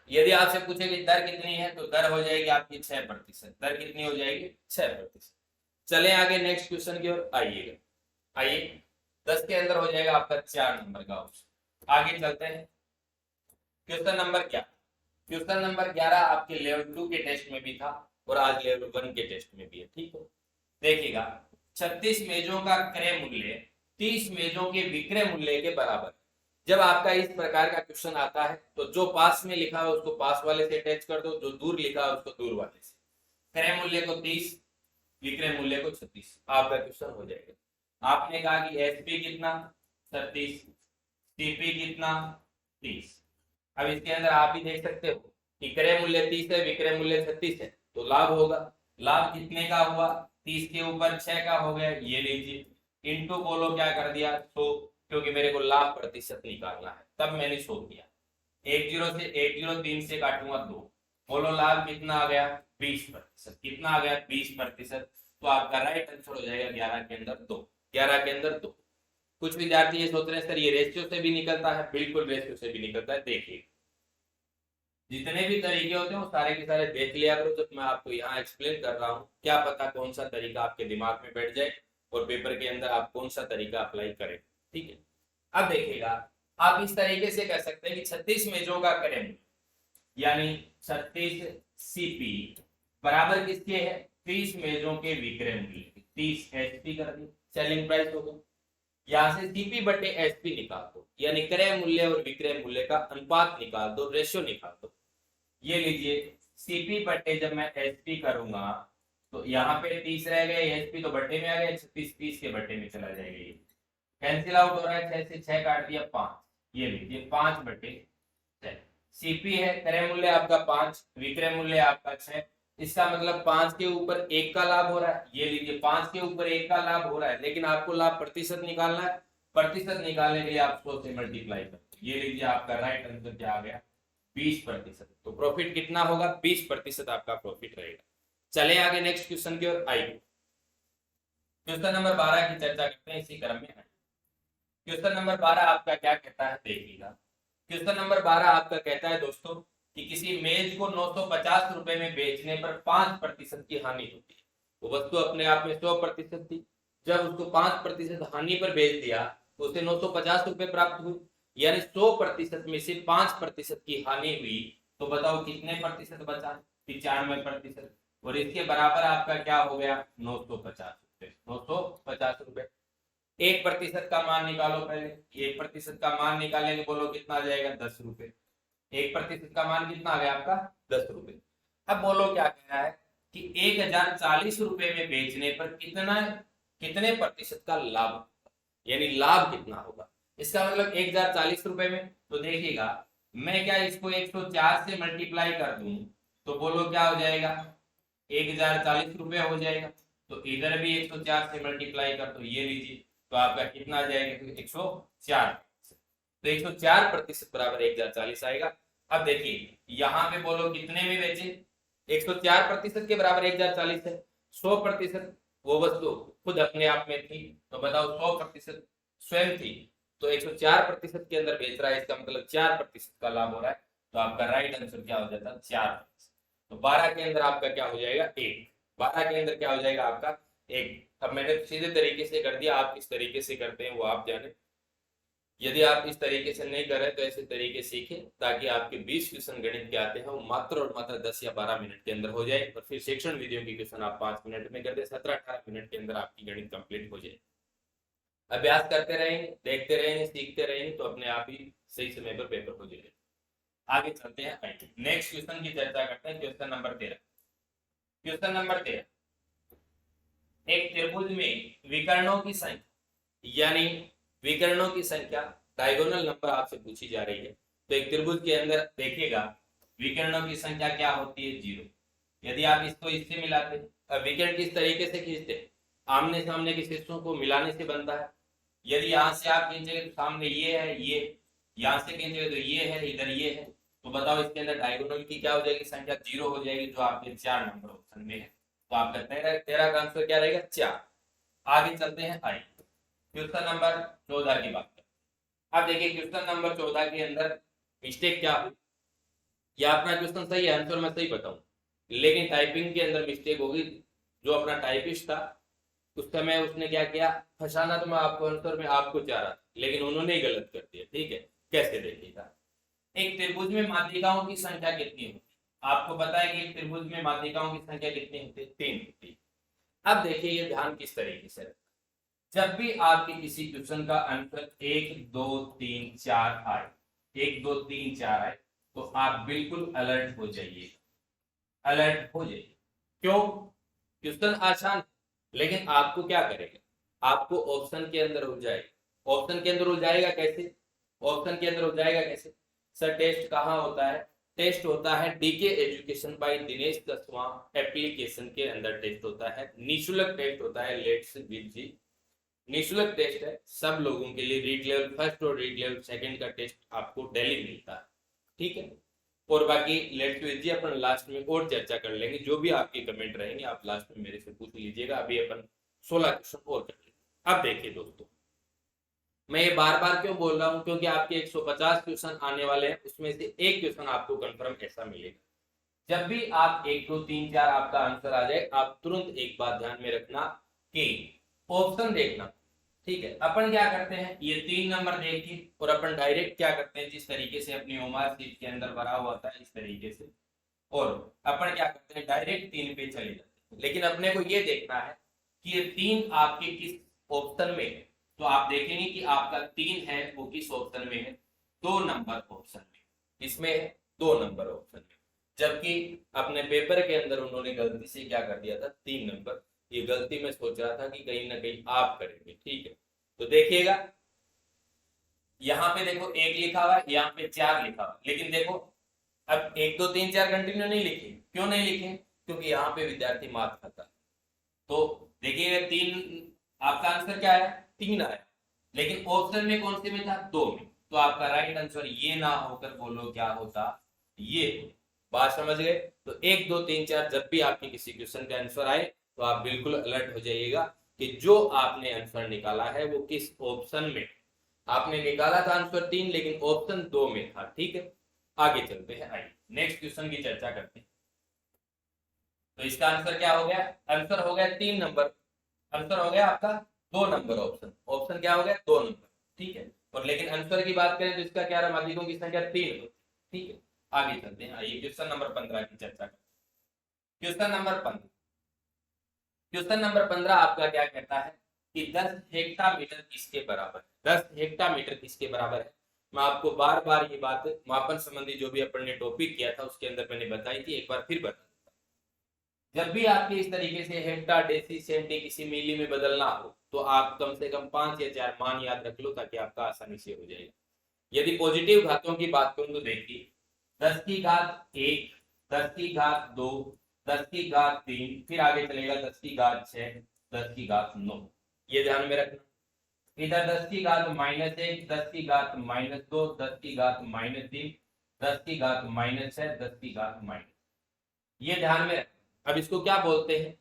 यदि आपसे पूछे कि दर कितनी है तो दर हो जाएगी आपकी 6%। दर कितनी हो जाएगी? 6%। चले आगे नेक्स्ट क्वेश्चन की ओर आइएगा। आइए 10 के अंदर हो जाएगा आपका 4 नंबर का ऑप्शन। आगे चलते हैं क्वेश्चन नंबर 11। क्वेश्चन नंबर 11 आपके लेवल 2 के टेस्ट में भी था और आज लेवल 1 के टेस्ट में भी है। ठीक है, देखिएगा 36 मेजों का क्रय मूल्य 30 मेजों के विक्रय मूल्य के बराबर। जब आपका इस प्रकार का क्वेश्चन आता है तो जो पास में लिखा है उसको पास वाले से अटैच कर दो, जो दूर लिखा है उसको दूर वाले से। क्रय मूल्य को 30, विक्रय मूल्य को 36, आपका क्वेश्चन हो जाएगा। आपने कहा कि एसपी कितना? 36, सीपी कितना? 30। अब इसके अंदर आप भी देख सकते हो कि क्रय मूल्य 30 है, विक्रय मूल्य 36 है, तो लाभ होगा। लाभ कितने का हुआ? 30 के ऊपर 6 का हो गया, ये लीजिए, इंटू बोलो क्या कर दिया? 100, क्योंकि मेरे को लाभ प्रतिशत निकालना है, तब मैंने 100 किया। 103 से काटूंगा 2, बोलो लाभ कितना आ गया? 20%। कितना आ गया? 20%। तो आपका राइट आंसर हो जाएगा 11 के अंदर 2। 11 के अंदर 2। कुछ विद्यार्थी ये सोच रहे हैं सर ये रेशियो से भी निकलता है, बिल्कुल रेशियो से भी निकलता है। देखिए जितने भी तरीके होते हैं वो सारे के सारे देख लिया करो जब मैं आपको यहाँ एक्सप्लेन कर रहा हूँ, क्या पता कौन सा तरीका आपके दिमाग में बैठ जाए और पेपर के अंदर आप कौन सा तरीका अप्लाई करें। ठीक है, अब देखिएगा, आप इस तरीके से कह सकते हैं कि 36 मेजों का करें, यानी 36 सीपी बराबर किसके है, 30 मेजों के विक्रय मूल्य, 30 एचपी कर दी, सेलिंग प्राइस हो गया। यहाँ से सीपी बटे एसपी निकाल दो, यानी क्रय मूल्य और विक्रय मूल्य का अनुपात निकाल दो, रेशियो निकाल दो। ये लीजिए, सीपी बटे जब मैं एसपी करूंगा तो यहाँ पे 30 रह गए, एसपी तो बटे में आ गया, 36 30 के बटे में चला जाएगा, ये कैंसिल आउट हो रहा है, 6 से 6 काट दिया 5, ये लीजिए 5 बटे 6। सीपी है, क्रय मूल्य आपका 5, विक्रय मूल्य आपका 6, इसका मतलब 5 के ऊपर 1 का लाभ हो रहा है, ये लीजिए 5 के ऊपर 1 का लाभ हो रहा है, लेकिन आपको लाभ प्रतिशत निकालना है, प्रतिशत निकालने के लिए आप 100 से मल्टीप्लाई करें, ये लीजिए आपका राइट आंसर क्या आ गया, 20%। तो प्रॉफिट कितना होगा, 20% आपका प्रॉफिट रहेगा। चले आगे नेक्स्ट क्वेश्चन की ओर आइए, क्वेश्चन नंबर 12 की चर्चा करते हैं इसी क्रम में। क्वेश्चन नंबर 12 आपका क्या कहता है देखिएगा, क्वेश्चन नंबर 12 आपका कहता है दोस्तों कि किसी मेज को 950 रुपए में बेचने पर 5% की हानि होती है। वो वस्तु अपने आप में 100% थी, जब उसको 5% हानि पर बेच दिया तो उसे 950 रुपए प्राप्त हुए, यानी 100% में से 5% की हानि हुई, तो बताओ कितने प्रतिशत बचा, 95%। और इसके बराबर आपका क्या हो गया, 950 रुपए, 950 रुपए। 1% का मान निकालो पहले, 1% का मान निकालेंगे, बोलो कितना आ जाएगा, 10 रुपए। 1% का मान कितना आ गया आपका, 10 रुपए। अब बोलो क्या कह रहा है कि 1040 रुपए में बेचने पर कितना, कितने प्रतिशत का लाभ, यानी लाभ कितना होगा। इसका मतलब 1040 रुपए में, तो देखिएगा मैं क्या इसको 104 से मल्टीप्लाई कर दूं तो बोलो क्या हो जाएगा, 1040 रुपए हो जाएगा। तो इधर भी 104 से मल्टीप्लाई कर दो, ये लीजिए, तो आपका कितना आ जाएगा, 104। तो 104% बराबर 1040 आएगा। अब देखिए यहाँ पे बोलो कितने में बेचे, 104% के बराबर 1040 है, 100% वो वस्तु खुद अपने आप में थी, तो बताओ 100% स्वयं थी, तो 104% के अंदर बेच रहा है, इसका मतलब 4% का लाभ हो रहा है। तो आपका राइट आंसर क्या हो जाता है, 4%। तो 12 के अंदर आपका क्या हो जाएगा, 1। 12 के अंदर क्या हो जाएगा आपका, 1। अब मैंने सीधे तरीके से कर दिया, आप किस तरीके से करते हैं वो आप जाने। यदि आप इस तरीके से नहीं कर रहे तो ऐसे तरीके सीखें, ताकि आपके 20 क्वेश्चन गणित के आते हैं वो मात्र और मात्र 10 या 12 मिनट के अंदर हो जाए, और फिर सेक्शन वीडियो की क्वेश्चन आप 5 मिनट में कर दे, 17-18 मिनट के अंदर आपकी गणित कंप्लीट हो जाए। अभ्यास करते रहेंगे, देखते रहेंगे, सीखते रहेंगे, तो अपने आप ही सही समय पर पेपर हो जाएगा। आगे चलते हैं, नेक्स्ट क्वेश्चन की चर्चा करते हैं, क्वेश्चन नंबर 13। क्वेश्चन नंबर 13, एक त्रिभुज में विकर्णों की संख्या, यानी विकर्णों की संख्या डायगोनल नंबर आपसे पूछी जा रही है। तो एक त्रिभुज के अंदर देखिएगा विकर्णों की संख्या क्या होती है, 0। यदि आप इसको इससे मिलाते, अब विकर्ण किस तरीके से खींचते, आमने सामने के शीर्षों को मिलाने से बनता है। यदि यहाँ से आप खींचेंगे तो सामने ये है, ये यहाँ से खींचेंगे तो ये है, इधर ये है, तो बताओ इसके अंदर डायगोनल की क्या हो जाएगी, संख्या 0 हो जाएगी, जो आपके 4 नंबर ऑप्शन में है। तो आपका 13 का आंसर क्या रहेगा, 4। आगे चलते हैं, आई क्वेश्चन नंबर 14 की बात करें। अब देखिए क्वेश्चन नंबर 14 के अंदर मिस्टेक क्या हुई, या अपना क्वेश्चन सही है, आंसर मैं सही बताऊं, लेकिन टाइपिंग के अंदर मिस्टेक होगी। जो अपना टाइपिस्ट था उस समय उसने क्या किया, फंसाना तो मैं आपको आंसर में आपको चाह रहा था, लेकिन उन्होंने ही गलत कर दिया। ठीक है, कैसे देखिएगा, एक त्रिभुज में माध्यिकाओं की संख्या कितनी होती है, आपको पता है कि एक त्रिभुज में माध्यिकाओं की संख्या कितनी होती है, 3 होती है। अब देखिए ये ध्यान किस तरीके से, जब भी आपके किसी क्वेश्चन का आंसर 1 2 3 4 आए, 1 2 3 4 आए, तो आप बिल्कुल अलर्ट हो जाइए, अलर्ट हो जाइए। क्यों, क्वेश्चन आसान, लेकिन आपको क्या करेगा, आपको ऑप्शन के अंदर उलझाएगा। ऑप्शन के अंदर उलझाएगा कैसे, ऑप्शन के अंदर उलझाएगा कैसे, सर टेस्ट कहाँ होता है, टेस्ट होता है डीके एजुकेशन बाय दिनेश दसवां एप्लीकेशन के अंदर टेस्ट होता है, निःशुल्क टेस्ट होता है, लेट्स विद जी, निःशुल्क टेस्ट है सब लोगों के लिए, रीड लेवल फर्स्ट और रीड लेवल सेकंड का टेस्ट आपको डेली मिलता है। ठीक है, और बाकी लेट्स विद जी अपन लास्ट में और चर्चा कर लेंगे, जो भी आपके कमेंट रहेंगे आप लास्ट में मेरे से पूछ लीजिएगा। अभी अपन 16 क्वेश्चन और कर लेंगे। अब देखिए दोस्तों, मैं ये बार बार क्यों बोल रहा हूँ, क्योंकि आपके 150 क्वेश्चन आने वाले हैं, उसमें से एक क्वेश्चन आपको कंफर्म ऐसा मिलेगा। जब भी आप 1 2 3 4 आपका आंसर आ जाए, आप तुरंत एक बात ध्यान में रखना कि ऑप्शन देखना। ठीक है, अपन क्या करते हैं, ये 3 नंबर देखिए और अपन डायरेक्ट क्या करते हैं, जिस तरीके से अपनी ओमार सीट के अंदर भरा हुआ था इस तरीके से, और अपन क्या करते हैं डायरेक्ट 3 पे चले जाते हैं। लेकिन अपने को ये देखना है कि ये 3 आपके किस ऑप्शन में है। तो आप देखेंगे कि आपका 3 है वो किस ऑप्शन में है, 2 नंबर ऑप्शन में, इसमें है 2 नंबर ऑप्शन में। जबकि अपने पेपर के अंदर उन्होंने गलती से क्या कर दिया था, 3 नंबर। ये गलती में सोच रहा था कि कहीं ना कहीं आप करेंगे। ठीक है, तो देखिएगा यहाँ पे देखो 1 लिखा हुआ है, यहाँ पे 4 लिखा हुआ है, लेकिन देखो अब 1 2 3 4 कंटिन्यू नहीं लिखे। क्यों नहीं लिखे, क्योंकि यहाँ पे विद्यार्थी मार्क खाता है। तो देखिए 3 आपका आंसर क्या आया, 3 आया, लेकिन ऑप्शन में कौन से में था, 2 में। तो आपका राइट आंसर ये ना होकर बोलो क्या होता, ये। बात समझ गए। तो 1 2 3 4 जब भी आपके किसी क्वेश्चन का आंसर आए तो आप बिल्कुल अलर्ट हो जाइएगा कि जो आपने आंसर निकाला है वो किस ऑप्शन में। आपने निकाला था आंसर 3, लेकिन ऑप्शन 2 में था। ठीक है, आगे चलते हैं, आइए नेक्स्ट क्वेश्चन की चर्चा करते हैं। तो इसका आंसर क्या हो गया, आंसर हो गया 3 नंबर, आंसर हो गया आपका 2 नंबर ऑप्शन। ऑप्शन क्या हो गया, 2 नंबर। ठीक है, और लेकिन आंसर की बात करें तो इसका क्या रहा, माध्यिकों की संख्या 3 होती। ठीक है, आगे चलते हैं, आइए क्वेश्चन नंबर 15 की चर्चा करते हैं। क्वेश्चन नंबर 15, क्वेश्चन नंबर 15 आपका क्या कहता है कि 10 हेक्टामीटर किसके बराबर है, 10 हेक्टामीटर किसके बराबर है। मैं आपको बार बार ये बात मापन संबंधी जो भी अपन ने टॉपिक किया था उसके अंदर मैंने बताई थी, एक बार फिर बता। जब भी आपके इस तरीके से हेक्टा डेसी सेंटी किसी मिली में बदलना हो तो आप कम से कम 5 या 4 मान याद रख लो, ताकि आपका आसानी से हो जाएगा। यदि पॉजिटिव घातों की बात करूं तो देखिए 10 की घात 1, 10 की घात 2, 10 की घात 3, फिर आगे चलेगा 10 की घात 6, 10 की घात 9। ये ध्यान में रखना। इधर 10 की घात -1, 10 की घात -2, 10 की घात -3, 10 की घात -6, 10 की घात माइनस, ये ध्यान में रखना। अब इसको क्या बोलते हैं,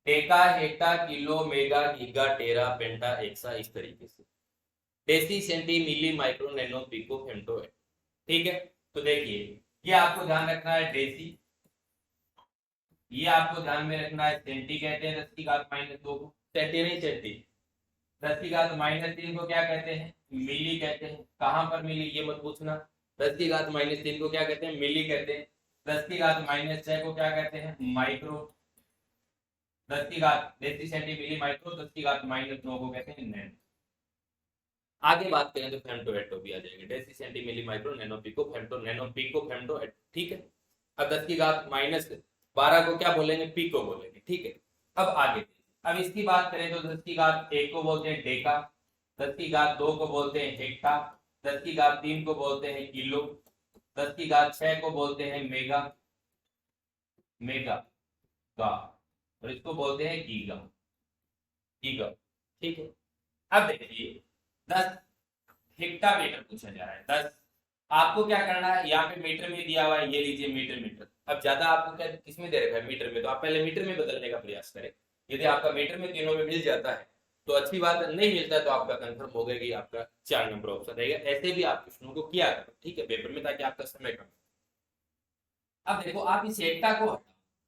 deka hecto kilo mega giga tera penta exa, इस तरीके से deci centi milli micro nano pico femto है। ठीक है, तो देखिए ये आपको ध्यान रखना है डेसी, ये आपको ध्यान में रखना है सेंटी कहते हैं 10 की घात -2 को, सेंटी नहीं सेंटी। 10 की घात -3 को क्या कहते हैं, मिली कहते हैं। कहां पर मिली ये मत पूछना। 10 की घात -3 को क्या कहते हैं, मिली कहते हैं। 10 की घात -6 को क्या कहते हैं, माइक्रो। 10 की घात डेसी सेंटी मिली माइक्रो, 10 की घात -9 को कहते हैं नैनो। आगे बात करें तो फेम्टो एटो भी आ जाएंगे, deci centi milli micro nano pico femto, nano pico femto atto. ठीक है, अब 10 की घात -12 को क्या बोलेंगे, पिको बोलेंगे। ठीक है, अब आगे अब इसकी बात करें तो 10 की घात 1 को बोलते हैं डेका, 10 की घात 2 को बोलते हैं हेक्टा, 10 की घात 3 को बोलते हैं किलो, 10 की घात 6 को बोलते हैं मेगा, मेगा गा, और इसको बोलते हैं गीगा, गीगा। ठीक है, अब देखिए 10 हेक्टामीटर पूछा जा रहा है। 10 आपको क्या करना है, यहाँ पे मीटर में दिया हुआ है, ये लीजिए मीटर मीटर। अब ज्यादा आपको क्या किसमें दे रखा है, मीटर में, तो आप पहले मीटर में बदलने का प्रयास करें। यदि आपका मीटर में तीनों में मिल जाता है तो अच्छी बात, नहीं मिलता है तो आपका कंफर्म हो गया कि आपका 4 नंबर ऑप्शन रहेगा। ऐसे भी आप क्वेश्चनों को किया करो, ठीक है, पेपर में, ताकि आपका समय कम। अब देखो आप इस एकता को हटाओ,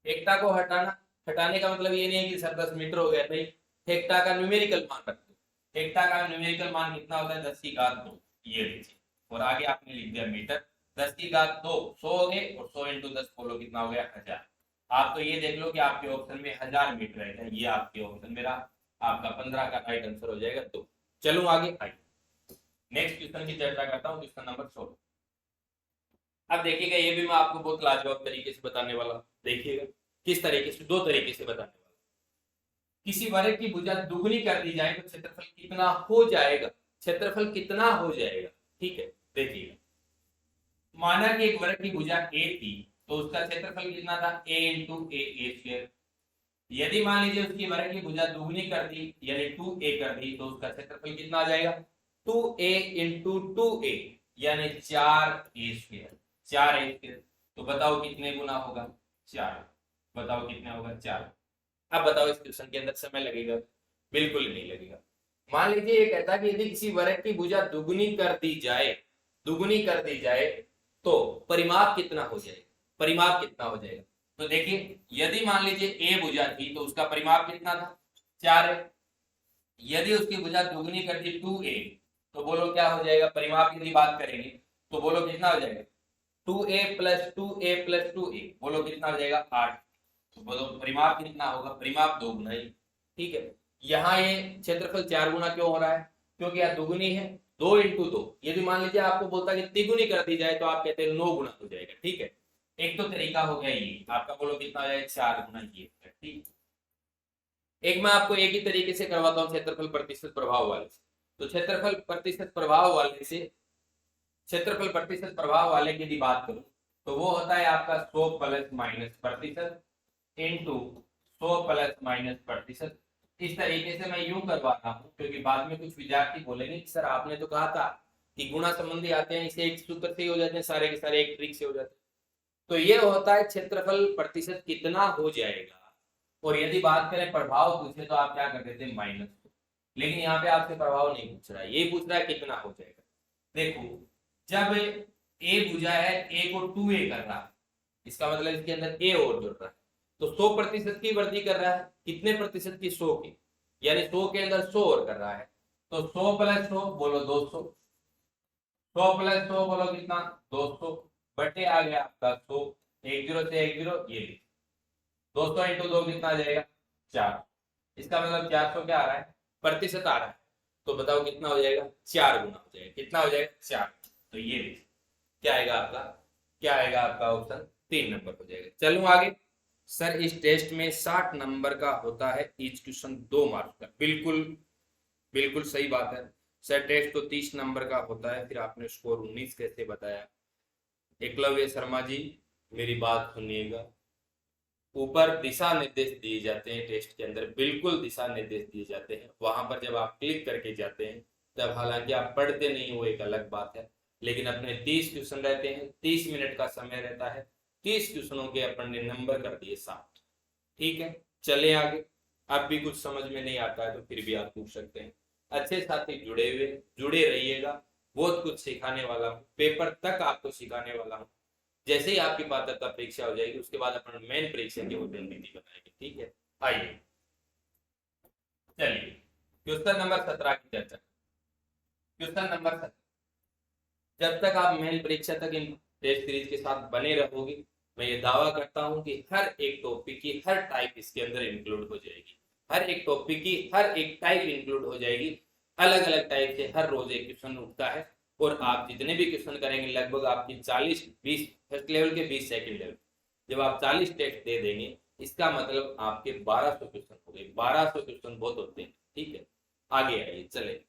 एकता को हटाना, हटाने का मतलब ये नहीं है कि सर 10 मीटर हो गया, नहीं। एकता का न्यूमेरिकल मान रख दो। एकता का न्यूमेरिकल मान कितना होता है, 10 की घात 2, ये लीजिए, और आगे आपने लिख दिया मीटर। 10 की घात 2 100 हो गए, और 100 × 10 बोलो कितना हो गया, 1000। आप तो ये देख लो कि आपके ऑप्शन में 1000 मीटर है, ये आपके ऑप्शन में रहा। आपका 15 का राइट आंसर हो जाएगा। तो चलो आगे, आइए नेक्स्ट क्वेश्चन की चर्चा करता हूँ, क्वेश्चन नंबर 16। अब देखिएगा ये भी मैं आपको बहुत लाजवाब तरीके से बताने वाला, देखिएगा किस तरीके से, 2 तरीके से बताने वाला। किसी वर्ग की भुजा दुगनी कर दी जाए तो क्षेत्रफल कितना हो जाएगा, क्षेत्रफल कितना हो जाएगा। ठीक है, देखिएगा माना कि एक वर्ग की भुजा ए थी तो उसका क्षेत्रफल कितना था, a × a²। यदि मान लीजिए उसकी वर्ग की भुजा दुगनी कर दी यानी 2a कर दी तो उसका क्षेत्रफल कितना आ जाएगा, 2a × 2a यानी 4a², 4a²। तो बताओ कितने गुना होगा, 4। बताओ कितने होगा, 4। अब बताओ इस क्वेश्चन के अंदर समय लगेगा, बिल्कुल नहीं लगेगा। मान लीजिए ये कहता है कि यदि किसी वर्ग की भुजा दुगुनी कर दी जाए तो परिमाप कितना हो जाएगा, परिमाप कितना हो जाएगा। तो देखिए यदि मान लीजिए ए भुजा थी तो उसका परिमाप कितना था, 4 है। यदि उसकी भुजा दुगुनी कर दी 2a, तो बोलो क्या हो जाएगा, परिमाप यदि बात करेंगे तो बोलो कितना हो जाएगा, 2a plus 2a plus 2a, बोलो कितना हो जाएगा 8। तो बोलो परिमाप कितना होगा, परिमाप 2 गुना ही। ठीक है, यहाँ ये क्षेत्रफल 4 गुना क्यों हो रहा है, क्योंकि यह दुगुनी है, 2 इंटू 2। यदि मान लीजिए आपको बोलता है कि तिगुनी कर दी जाए तो आप कहते हैं 9 गुना हो जाएगा। ठीक है, एक तो तरीका हो गया ये आपका, बोलो कितना हो जाएगा 4 गुना ये। ठीक, एक मैं आपको एक ही तरीके से करवाता हूँ क्षेत्रफल प्रतिशत प्रभाव वाले से। तो क्षेत्रफल प्रतिशत प्रभाव वाले से, क्षेत्रफल प्रतिशत प्रभाव वाले की यदि बात करूं तो वो होता है आपका 100 प्लस माइनस प्रतिशत इंटू 100 प्लस माइनस प्रतिशत। इस तरीके से मैं यूं करवाता हूं, क्योंकि बाद में कुछ विद्यार्थी बोलेंगे कि सर आपने तो कहा था कि गुणा संबंधी आते हैं, इसे एक सूत्र से ही हो जाते हैं, सारे के सारे एक ट्रिक से हो जाते हैं। तो ये होता है क्षेत्रफल प्रतिशत कितना हो जाएगा। और यदि बात करें प्रभाव पूछे तो आप क्या कर देते हैं, माइनस। लेकिन यहाँ पे आपसे प्रभाव नहीं पूछ रहा है, ये पूछ रहा है कितना हो जाएगा। देखो जब ए भुजा है, ए को 2a कर रहा है, इसका मतलब इसके अंदर ए और जुड़ रहा है, तो 100% की वृद्धि कर रहा है। कितने प्रतिशत की, 100 की, यानी 100 के अंदर 100 और कर रहा है। तो 100 प्लस 100 बोलो 200, 100 प्लस 100 बोलो कितना, 200, बटे आ गया आपका 100, 1 0 से 1 0 ये भी, 200 इंटू 2 कितना आ जाएगा 4। इसका मतलब 400 क्या आ रहा है, प्रतिशत आ रहा है। तो बताओ कितना हो जाएगा, 4 गुना हो जाएगा। कितना हो जाएगा, 4। तो ये भी क्या आएगा आपका, क्या आएगा आपका ऑप्शन 3 नंबर हो जाएगा। चलूं आगे। सर इस टेस्ट में 60 नंबर का होता है ईच क्वेश्चन 2 मार्क्स का। बिल्कुल बिल्कुल सही बात है सर, टेस्ट तो 30 नंबर का होता है, फिर आपने स्कोर 19 कैसे बताया। एकलव्य शर्मा जी मेरी बात सुनिएगा, ऊपर दिशा निर्देश दिए जाते हैं टेस्ट के अंदर, बिल्कुल दिशा निर्देश दिए जाते हैं। वहां पर जब आप क्लिक करके जाते हैं तब हालांकि आप पढ़ते नहीं हो, एक अलग बात है, लेकिन अपने 30 क्वेश्चन रहते हैं, 30 मिनट का समय रहता है, 30 क्वेश्चनों के अपन ने नंबर कर दिए 7। ठीक है, चले आगे। अब भी कुछ समझ में नहीं आता है तो फिर भी आप पूछ सकते हैं। अच्छे साथी जुड़े रहिएगा, बहुत कुछ सिखाने वाला हूँ, पेपर तक आपको सिखाने वाला हूँ। जैसे ही आपकी पात्रता परीक्षा हो जाएगी उसके बाद अपन मेन परीक्षा की रणनीति बनाएंगे। ठीक है, आइए चलिए क्वेश्चन नंबर 17 की चर्चा। क्वेश्चन नंबर 17, जब तक आप मेन परीक्षा तक इन टेस्ट सीरीज के साथ बने रहोगे, मैं ये दावा करता हूं कि हर एक टॉपिक की हर टाइप इसके अंदर इंक्लूड हो जाएगी, हर एक टॉपिक की हर एक टाइप इंक्लूड हो जाएगी। अलग अलग टाइप से हर रोज एक क्वेश्चन उठता है, और आप जितने भी क्वेश्चन करेंगे लगभग आपकी 40-20 फर्स्ट लेवल के 20 सेकंड लेवल, जब आप 40 टेस्ट दे देंगे इसका मतलब आपके 1200 क्वेश्चन हो गए। 1200 क्वेश्चन बहुत होते हैं। ठीक है, आगे आइए चले।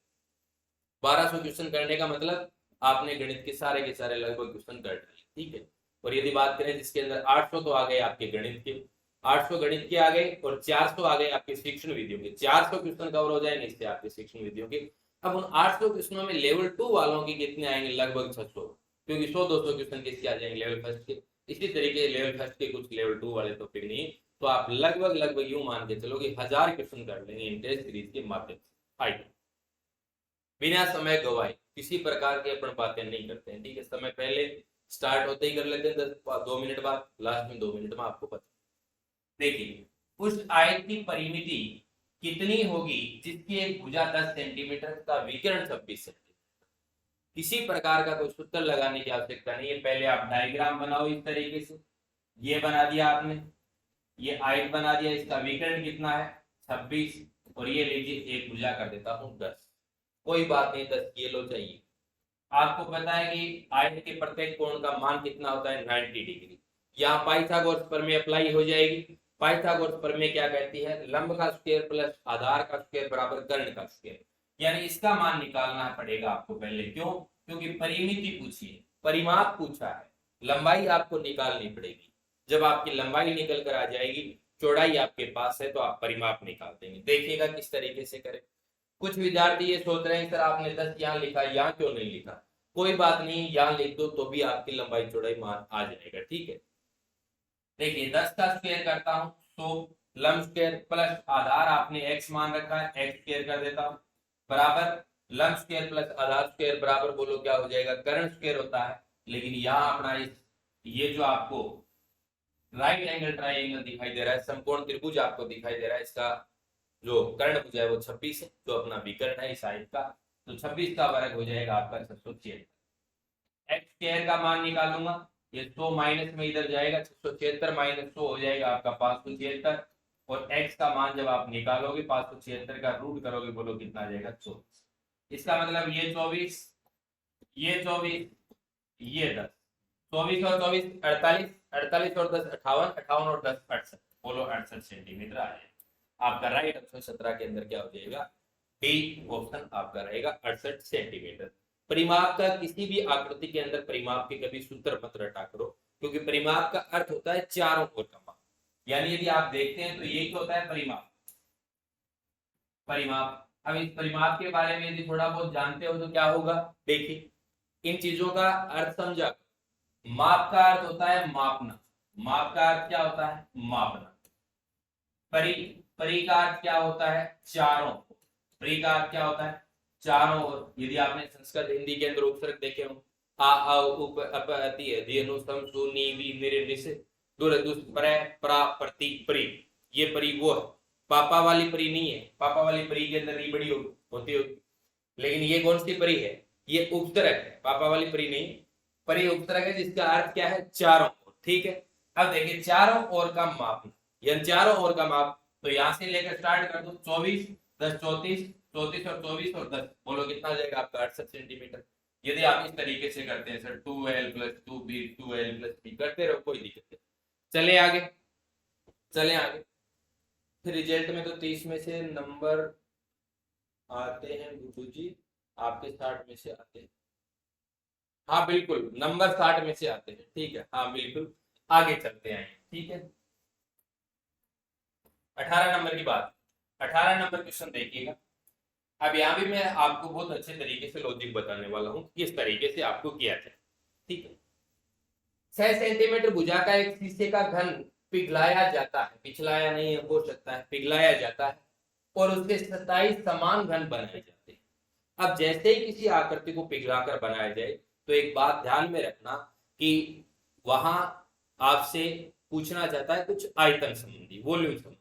1200 क्वेश्चन करने का मतलब आपने गणित के सारे लगभग क्वेश्चन कर लिए। ठीक है, और यदि बात करें जिसके अंदर 800 तो आ गए आपके गणित के, 800 गणित के आ गए, और 400 आ गए आपके शिक्षण विधियों के। 400 क्वेश्चन कवर हो जाएंगे इससे आपके शिक्षण विधियों के। अब उन 800 क्वेश्चनों में लेवल 2 वालों के कितने आएंगे, लगभग 600, क्योंकि 100-200 क्वेश्चन किसके आ जाएंगे, लेवल फर्स्ट के। इसी तरीके से लेवल फर्स्ट के कुछ लेवल 2 वाले टॉपिक नहीं, तो आप लगभग यूं मान के चलो कि 1000 क्वेश्चन कर लेंगे इन टेस्ट सीरीज के माध्यम से। आइए बिना समय गवाए किसी प्रकार की अपन बातें नहीं करते हैं। ठीक है, समय पहले स्टार्ट होते ही कर लेते हैं, 2 मिनट बाद, लास्ट में 2 मिनट में आपको पता। देखिए उस आयत की परिमिति कितनी होगी जिसकी एक भुजा 10 सेंटीमीटर का विकर्ण 26 सेंटीमीटर। किसी प्रकार का कोई सूत्र लगाने की आवश्यकता नहीं है, पहले आप डायग्राम बनाओ इस तरीके से। ये बना दिया आपने, ये आयत बना दिया, इसका विकर्ण कितना है 26, और ये लीजिए एक भुजा कर देता हूं 10। कोई बात नहीं, 10 ये लो चाहिए। आपको पता है कि आयत के प्रत्येक कोण का मान कितना होता है, 90 डिग्री। यहाँ पाइथागोरस प्रमेय अप्लाई हो जाएगी। पाइथागोरस प्रमेय क्या कहती है, लंब का स्क्वायर प्लस आधार का स्क्वायर बराबर कर्ण का स्क्वायर। यानी इसका मान निकालना पड़ेगा आपको पहले। क्यों, क्योंकि परिमिति पूछी है, परिमाप पूछा है, लंबाई आपको निकालनी पड़ेगी। जब आपकी लंबाई निकल कर आ जाएगी, चौड़ाई आपके पास है, तो आप परिमाप निकाल देंगे। देखिएगा किस तरीके से करें। कुछ विद्यार्थी ये सोच रहे हैं सर आपने 10 यहाँ लिखा, यहाँ क्यों नहीं लिखा। कोई बात नहीं, यहाँ लिख दो तो भी आपकी लंबाई चौड़ाई मान आ जाएगा। ठीक है, देखिए 10 का स्क्वायर करता हूँ 100, लंब स्क्वायर प्लस आधार आपने x मान रखा है, x स्क्वायर कर देता हूँ, बराबर लंब स्क्वायर प्लस आधार स्क्वायर बराबर बोलो क्या हो जाएगा, कर्ण स्क्वायर होता है। लेकिन यहाँ अपना ये जो आपको राइट एंगल ट्राइंगल दिखाई दे रहा है, समकोण त्रिभुज आपको दिखाई दे रहा है, इसका जो कर्ण भुजा है वो 26 है, जो अपना विकर्ण है इस आयत का, तो 26 का वर्ग हो जाएगा आपका 676। एक्स स्क्वायर का मान निकालूंगा, ये 100 माइनस में इधर जाएगा, 676 माइनस 100 हो जाएगा आपका 576, और x का मान जब आप निकालोगे 576 का रूट करोगे, बोलो कितना आ जाएगा, 24। इसका मतलब ये 24, ये 24, ये 10, 24 और 24 48, 48 और 10 58, 58 और 10 68, बोलो 68 सेंटीमीटर आ जाएगा। आपका राइट ऑप्शन 17 के अंदर क्या हो जाएगा, डी ऑप्शन आपका रहेगा 68 सेंटीमीटर। परिमाप का किसी भी आकृति के अंदर परिमाप के कभी सूत्र मत रटा करो, क्योंकि परिमाप का अर्थ होता है चारों ओर का माप। यानी यदि आप देखते हैं तो ये क्या होता है, परिमाप। परिमाप, अब इस परिमाप के बारे में यदि थोड़ा बहुत जानते हो तो क्या होगा, देखिए इन चीजों का अर्थ समझा। माप का अर्थ होता है मापना, माप का अर्थ क्या होता है, मापना। परि परि का अर्थ क्या होता है, चारों। परि का अर्थ क्या होता है, चारों ओर। यदि आपने संस्कृत हिंदी के अंदर उपसर्ग देखे हो, आ उप अप अति धेनु सम सु नी वी निरे निस दुर दुस पर प्रा प्रति परि, ये परि वो है, पापा वाली परि नहीं है। पापा वाली परि के अंदर री बड़ी होती होगी, लेकिन ये कौन सी परि है, ये उपसर्ग है, पापा वाली परि नहीं। परि उपसर्ग है जिसका अर्थ क्या है, चारों ओर। ठीक है, अब देखिए चारों ओर का माप, यानी चारों ओर का माप, तो यहां से लेकर स्टार्ट कर दो, 24 10 34, 34 और 24 और 10, बोलो कितना आ जाएगा आपका 68 सेंटीमीटर। यदि आप इस तरीके से करते हैं sir, 2l + 2b 2l + b करते रहो, कोई दिक्कत नहीं। चले आगे, चले आगे। फिर रिजल्ट में तो 30 में से नंबर आते हैं गुड्डू जी, आपके 60 में से आते हैं। हाँ बिल्कुल, नंबर 60 में से आते हैं, ठीक है, हाँ बिल्कुल। आगे चलते हैं, ठीक है। 18 नंबर की बात, 18 नंबर क्वेश्चन देखिएगा। अब यहाँ भी मैं आपको बहुत अच्छे तरीके से लॉजिक बताने वाला हूँ, किस तरीके से आपको किया जाए, ठीक है। 6 सेंटीमीटर भुजा का एक शीशे का घन पिघलाया जाता है, पिछलाया नहीं हो सकता है, पिघलाया जाता है, और उसके 27 समान घन बनाए जाते हैं। अब जैसे ही किसी आकृति को पिघलाकर बनाया जाए, तो एक बात ध्यान में रखना कि वहां आपसे पूछना जाता है कुछ आयतन संबंधी, वॉल्यूम संबंधी।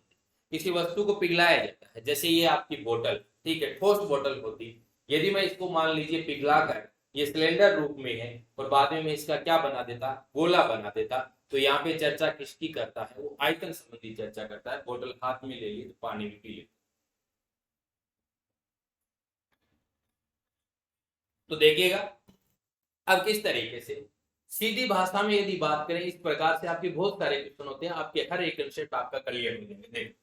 किसी वस्तु को पिघलाया जाता है, जैसे ये आपकी बोतल, ठीक है, ठोस बोतल होती, यदि मैं इसको मान लीजिए पिघलाकर ये सिलेंडर रूप में है, और बाद में मैं इसका क्या बना देता, गोला बना देता, तो यहाँ पे चर्चा किसकी करता है, वो आयतन संबंधी चर्चा करता है। बोतल हाथ में ले ली तो पानी भी पी ले, तो देखिएगा अब किस तरीके से सीधी भाषा में यदि बात करें, इस प्रकार से आपके बहुत सारे क्वेश्चन होते हैं, आपके हर एक कंसेप्ट आपका क्लियर हो जाएगा। देखो,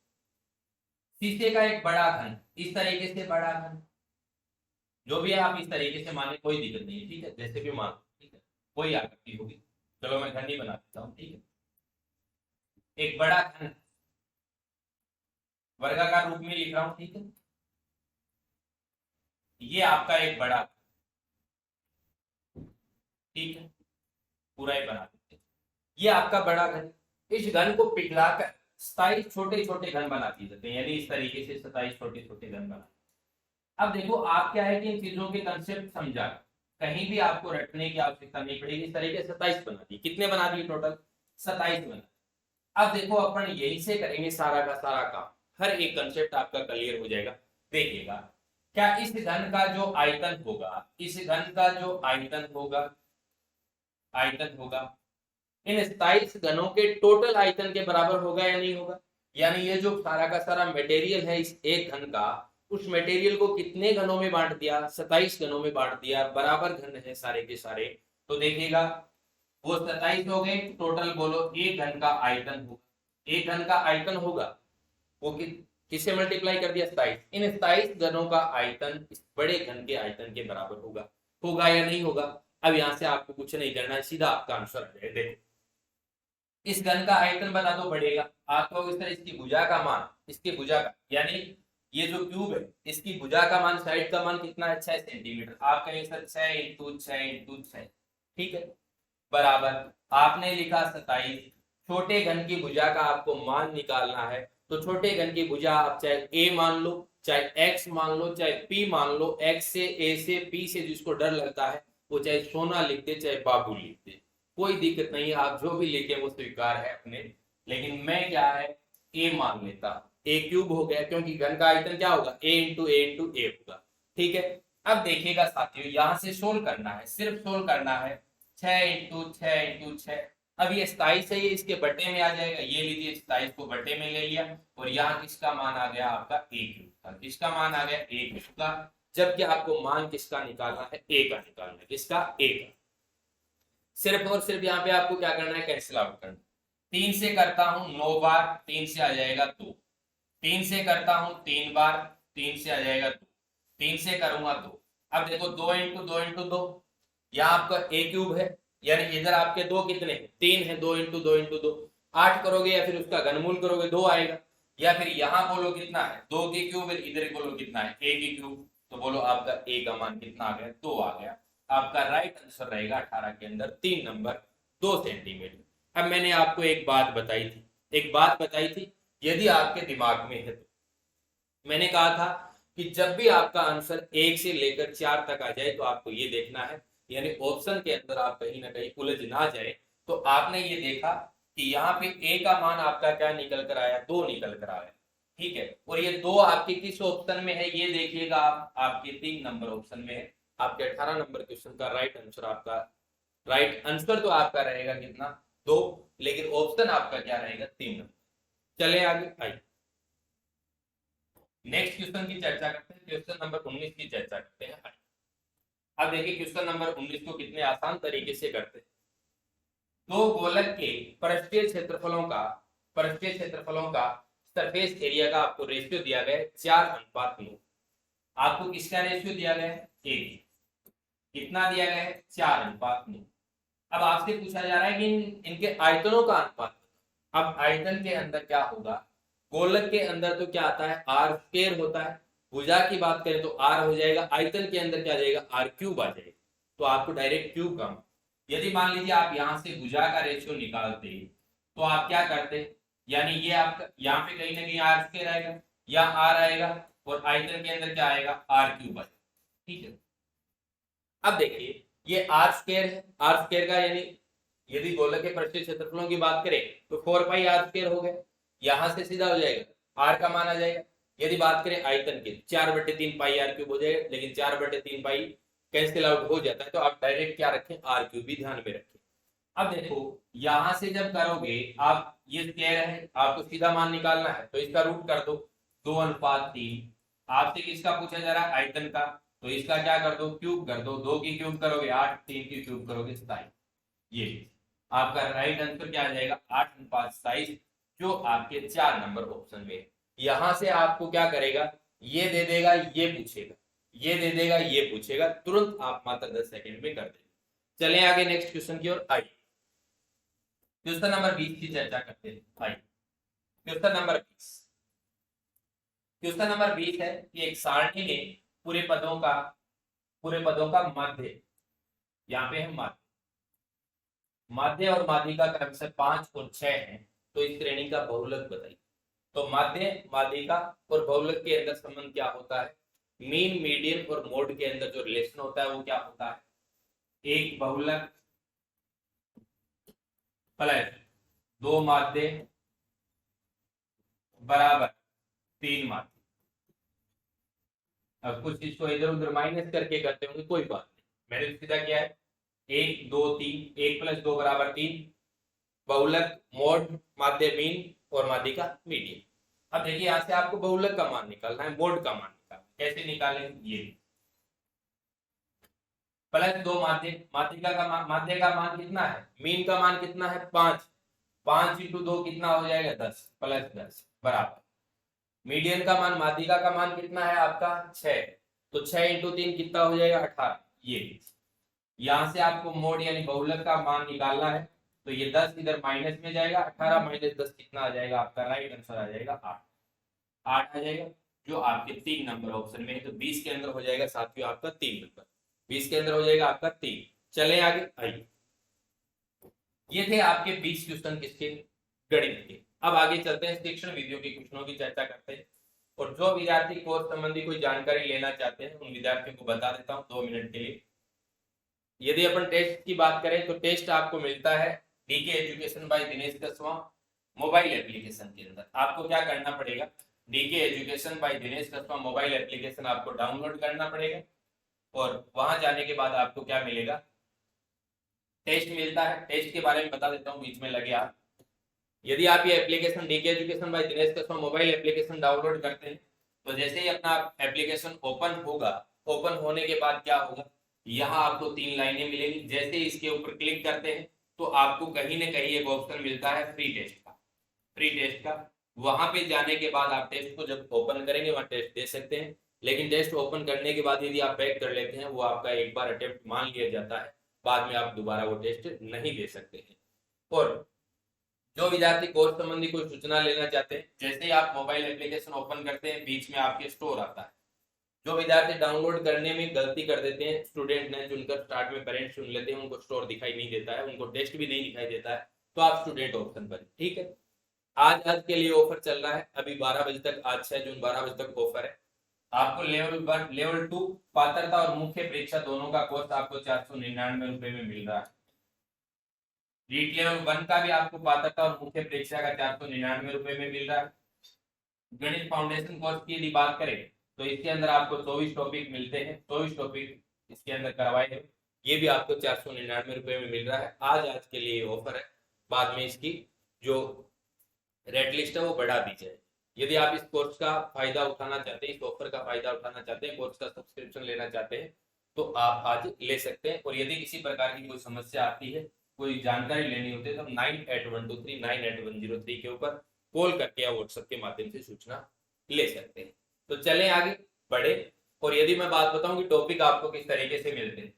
शीशे का एक बड़ा घन, इस तरीके से बड़ा घन, जो भी आप इस तरीके से माने कोई दिक्कत नहीं है, ठीक है, जैसे भी मान, ठीक है, कोई आकृति होगी, चलो मैं घन ही बना देता हूँ, ठीक है। एक बड़ा घन वर्गाकार रूप में लिख रहा हूं, ठीक है, ये आपका एक बड़ा, ठीक है, पूरा ही बना देते हैं। ये आपका बड़ा घन, इस घन को पिघलाकर 27 छोटे छोटे घन बना दिए जाते हैं, यानी इस तरीके से 27 छोटे छोटे घन बना। अब देखो आप क्या है कि इन चीजों के कंसेप्ट समझा, कहीं भी आपको रटने की आवश्यकता नहीं पड़ेगी। इस तरीके 27 बना दिए, कितने बना दिए टोटल, 27 बना। अब देखो अपन यही से करेंगे सारा का सारा काम, हर एक कंसेप्ट आपका क्लियर हो जाएगा। देखिएगा, क्या इस घन का जो आयतन होगा, इस घन का जो आयतन होगा, आयतन होगा इन 27 घनों के टोटल आयतन के बराबर होगा या नहीं होगा। यानी ये जो सारा का सारा मटेरियल है इस एक घन का, उस मटेरियल को कितने घनों में बांट दिया, 27 घनों में बांट दिया, बराबर घन है सारे के सारे। तो देखिएगा वो 27 हो गए टोटल, बोलो एक घन का आयतन होगा, एक घन का आयतन होगा वो किससे मल्टीप्लाई कर दिया, 27। इन 27 घनों का आयतन इस बड़े घन के आयतन के बराबर होगा, होगा या नहीं होगा। अब यहां से आपको कुछ नहीं करना है, सीधा आपका आंसर आ जाएगा। देखो इस घन का आयतन बता दो बढ़ेगा, आपको इस तरह इसकी भुजा का मान, इसकी भुजा का, यानी ये जो क्यूब है इसकी भुजा का मान, साइड का मान कितना है, 6 सेंटीमीटर। आप कहेंगे सर 6 × 6 × 6, ठीक है, बराबर आपने लिखा 27, छोटे घन की भुजा का आपको मान निकालना है, तो छोटे घन की भुजा आप चाहे ए मान लो, चाहे एक्स मान लो, चाहे पी मान लो, एक्स से, ए से, पी से जिसको डर लगता है वो चाहे सोना लिख दे, चाहे बाबू लिख दे, कोई दिक्कत नहीं है, आप जो भी लिखे वो स्वीकार है अपने। लेकिन मैं क्या है, ए मान लेता, ए क्यूब हो गया, क्योंकि घन का आयतन क्या होगा, ए इंटू ए इंटू ए होगा। ठीक है, अब देखिएगा साथियों, यहां से सोल्व करना है, सिर्फ सोल्व करना है, 6 अब ये 27 है, ये इसके बटे में आ जाएगा, ये लीजिए 27 को बटे में ले लिया, और यहाँ किसका मान आ गया आपका ए क्यूब का, किसका मान आ गया ए क्यूब का, जबकि आपको मान किसका निकालना है, ए का निकालना है, किसका, ए का। सिर्फ और सिर्फ यहाँ पे आपको क्या करना है, कैंसिल आउट करना। 3 से करता हूं 9 बार, 3 से आ जाएगा 2, 3 से करता हूं 3 बार, 3 से आ जाएगा 2, 3 से करूंगा 2। अब देखो 2 इंटू 2 इंटू 2, यहाँ आपका ए क्यूब है, यानी इधर आपके 2 कितने, 3 है, 2 इंटू 2 इंटू 2, 8 करोगे या फिर उसका घनमूल करोगे 2 आएगा, या फिर यहाँ बोलो कितना है, 2 के क्यूब, इधर बोलो कितना है, ए के क्यूब, तो बोलो आपका ए का मान कितना आ गया, 2 आ गया। आपका राइट आंसर रहेगा 18 के अंदर 3 नंबर 2 सेंटीमीटर। अब मैंने आपको एक बात बताई थी, यदि आपके दिमाग में है तो, मैंने कहा था कि जब भी आपका आंसर 1 से लेकर 4 तक आ जाए तो आपको ये देखना है, यानी ऑप्शन के अंदर आप कहीं ना कहीं उलझ ना जाए। तो आपने ये देखा कि यहाँ पे ए का मान आपका क्या निकल कर आया, 2 निकल कर आया। ठीक है, और ये 2 आपके किस ऑप्शन में है ये देखिएगा आप, आपके 3 नंबर ऑप्शन में है। आपके 18 नंबर क्वेश्चन का राइट आंसर तो आपका रहेगा कितना, 2, लेकिन ऑप्शन आपका क्या रहेगा, 3 नंबर। चले आगे, आइए नेक्स्ट क्वेश्चन की चर्चा करते हैं, क्वेश्चन नंबर 19 की चर्चा करते हैं। अब देखिए क्वेश्चन नंबर 19 को कितने आसान तरीके से करते हैं। दो गोलक के पृष्ठीय क्षेत्रफलों का सरफेस एरिया का आपको रेशियो दिया गया है 4:9। आपको किसका रेशियो दिया गया है, ए, कितना दिया गया है, 4:9। अब आपसे पूछा जा रहा है कि इनके आयतनों का अनुपात। अब आयतन के अंदर क्या होगा, गोलक के अंदर तो क्या आता है, आर स्क्वायर होता है, भुजा की बात करें तो आर हो जाएगा, आयतन के अंदर क्या जाएगा, आर क्यूब आ जाएगा, तो आपको डायरेक्ट क्यूब का। यदि मान लीजिए आप यहां से भुजा का रेशियो निकालते तो आप क्या करते, यानी ये आपका यहाँ पे कहीं ना कहीं आर स्क्वायर आएगा या आर आएगा, और आयतन के अंदर क्या आएगा, आर क्यूब आएगा। ठीक है, अब देखिए ये आर स्क्वायर है, आर स्क्वायर का यानी यदि गोलक के पृष्ठीय क्षेत्रफलों की बात करें तो 4 पाई आर स्क्वायर हो गया, यहां से सीधा हो जाएगा आर का मान आ जाएगा। यदि बात करें आयतन की 4/3 पाई आर क्यूब हो जाएगा, लेकिन 4/3 पाई कैंसिल आउट हो जाता है, तो आप डायरेक्ट क्या रखें, आर क्यूब भी ध्यान में रखें। अब देखो यहां से जब करोगे आप, ये स्क्वायर है, आपको सीधा मान निकालना है तो इसका रूट कर दो, 2:3। आपसे किसका पूछा जा रहा है, आयतन का, तो इसका क्या कर दो, क्यूब कर दो, 2 की क्यूब करोगे 8, 3 की क्यूब करोगे 27। ये आपका राइट आंसर क्या आ जाएगा, 8:27, जो आपके 4 नंबर ऑप्शन में। यहां से आपको क्या करेगा, ये दे देगा, ये पूछेगा, ये दे देगा, ये पूछेगा, तुरंत आप मात्र 10 सेकंड में कर देंगे। चलें आगे नेक्स्ट क्वेश्चन की ओर, आइए क्वेश्चन नंबर 20 की चर्चा करते हैं। आइए क्वेश्चन नंबर 20 है कि एक सारणी में पूरे पदों का माध्य, यहाँ पे है माध्य और माध्यिका क्रमशः 5 और 6 है, तो इस श्रेणी का बहुलक बताइए। तो माध्य, माध्यिका और बहुलक के अंदर संबंध क्या होता है, मीन, मीडियन और मोड के अंदर जो रिलेशन होता है वो क्या होता है, एक बहुलक प्लस 2 माध्य बराबर 3 माध्य। अब कुछ इसको इधर उधर माइनस करके करते होंगे, कोई बात नहीं, मैंने सीधा किया है 1 2 3, 1 + 2 = 3, बहुलक, मोड, माध्य मीन और माध्यिका मीडियन। अब देखिए यहां से आपको बहुलक का मान निकालना है, मोड का मान निकालना है, कैसे निकालें, ये +2 माध्यिका का माध्य का मान कितना है, मीन का मान कितना है 5, 5 × 2 कितना हो जाएगा 10, +10 बराबर। मीडियन का मान, माध्यिका का मान कितना है आपका 6, तो 6 × 3 कितना हो जाएगा 18। ये यहां से आपको मोड यानी बहुलक का मान निकालना है, तो ये 10 इधर माइनस में जाएगा, 18 - 10 कितना आ जाएगा, आपका राइट आंसर आ जाएगा 8 आ जाएगा, जो आपके 3 नंबर ऑप्शन में है। तो 20 के अंदर हो जाएगा साथियों आपका 3 नंबर, 20 के अंदर हो जाएगा आपका 3। चले आगे, आइए ये थे आपके 20 क्वेश्चन किसके, गणित के। अब आगे चलते हैं, शिक्षण विधियों के क्वेश्चनों की चर्चा करते हैं। और जो विद्यार्थी कोर्स संबंधी कोई जानकारी लेना चाहते हैं उन विद्यार्थियों को बता देता हूँ 2 मिनट के लिए। यदि अपन टेस्ट की बात करें तो टेस्ट आपको मिलता है DK education by Dinesh Kaswa mobile application के अंदर। आपको क्या करना पड़ेगा, DK education by Dinesh Kaswa mobile application आपको डाउनलोड करना पड़ेगा और वहां जाने के बाद आपको क्या मिलेगा, टेस्ट मिलता है। टेस्ट के बारे में बता देता हूँ, बीच में लगे आप। यदि आप ये application DK education by Dinesh Kaswa mobile application download करते हैं तो जैसे ही अपना एप्लीकेशन ओपन होगा, ओपन होने के बाद क्या होगा, यहाँ आपको 3 लाइनें मिलेंगी। जैसे ही इसके ऊपर क्लिक करते हैं तो आपको कहीं ना कहीं एक ऑप्शन मिलता है फ्री टेस्ट का। फ्री टेस्ट का वहां पे जाने के बाद आप टेस्ट को जब ओपन करेंगे वहां टेस्ट दे सकते हैं। लेकिन टेस्ट ओपन करने के बाद यदि आप बैक कर लेते हैं वो आपका एक बार अटेम्प्ट मान लिया जाता है, बाद में आप दोबारा वो टेस्ट नहीं दे सकते हैं। और जो विद्यार्थी कोर्स संबंधी कोई सूचना लेना चाहते हैं, जैसे ही आप मोबाइल एप्लीकेशन ओपन करते हैं बीच में आपके स्टोर आता है। जो विद्यार्थी डाउनलोड करने में गलती कर देते हैं, स्टूडेंट ने चुनकर स्टार्ट में पेरेंट्स चुन लेते हैं, उनको स्टोर दिखाई नहीं देता है, उनको टेस्ट भी नहीं दिखाई देता है, तो आप स्टूडेंट ऑप्शन पर, ठीक है। आज के लिए ऑफर चल रहा है, अभी 12 बजे तक, आज 6 जून 12 बजे तक ऑफर है। आपको लेवल 1 लेवल 2 पात्रता और मुख्य परीक्षा दोनों का कोर्स आपको 499 रुपए में मिल रहा है। रीट लेवल 1 का भी आपको पात्रता और मुख्य परीक्षा का 499 रुपए में मिल रहा है। गणित फाउंडेशन कोर्स की यदि बात करें तो इसके अंदर आपको 24 टॉपिक मिलते हैं, 24 टॉपिक इसके अंदर करवाए हैं, ये भी आपको 499 रुपए में मिल रहा है। आज के लिए ऑफर है, बाद में इसकी जो रेट लिस्ट है वो बढ़ा दी जाए। यदि आप इस कोर्स का फायदा उठाना चाहते हैं, इस ऑफर का फायदा उठाना चाहते हैं, कोर्स का सब्सक्रिप्शन लेना चाहते हैं तो आप आज ले सकते हैं। और यदि किसी प्रकार की कोई समस्या आती है, कोई जानकारी लेनी होती है तो 9812398103 के ऊपर कॉल करके या व्हाट्सएप के माध्यम से सूचना ले सकते हैं। तो चलें आगे बढ़े। और यदि मैं बात बताऊं कि टॉपिक आपको किस तरीके से मिलते हैं,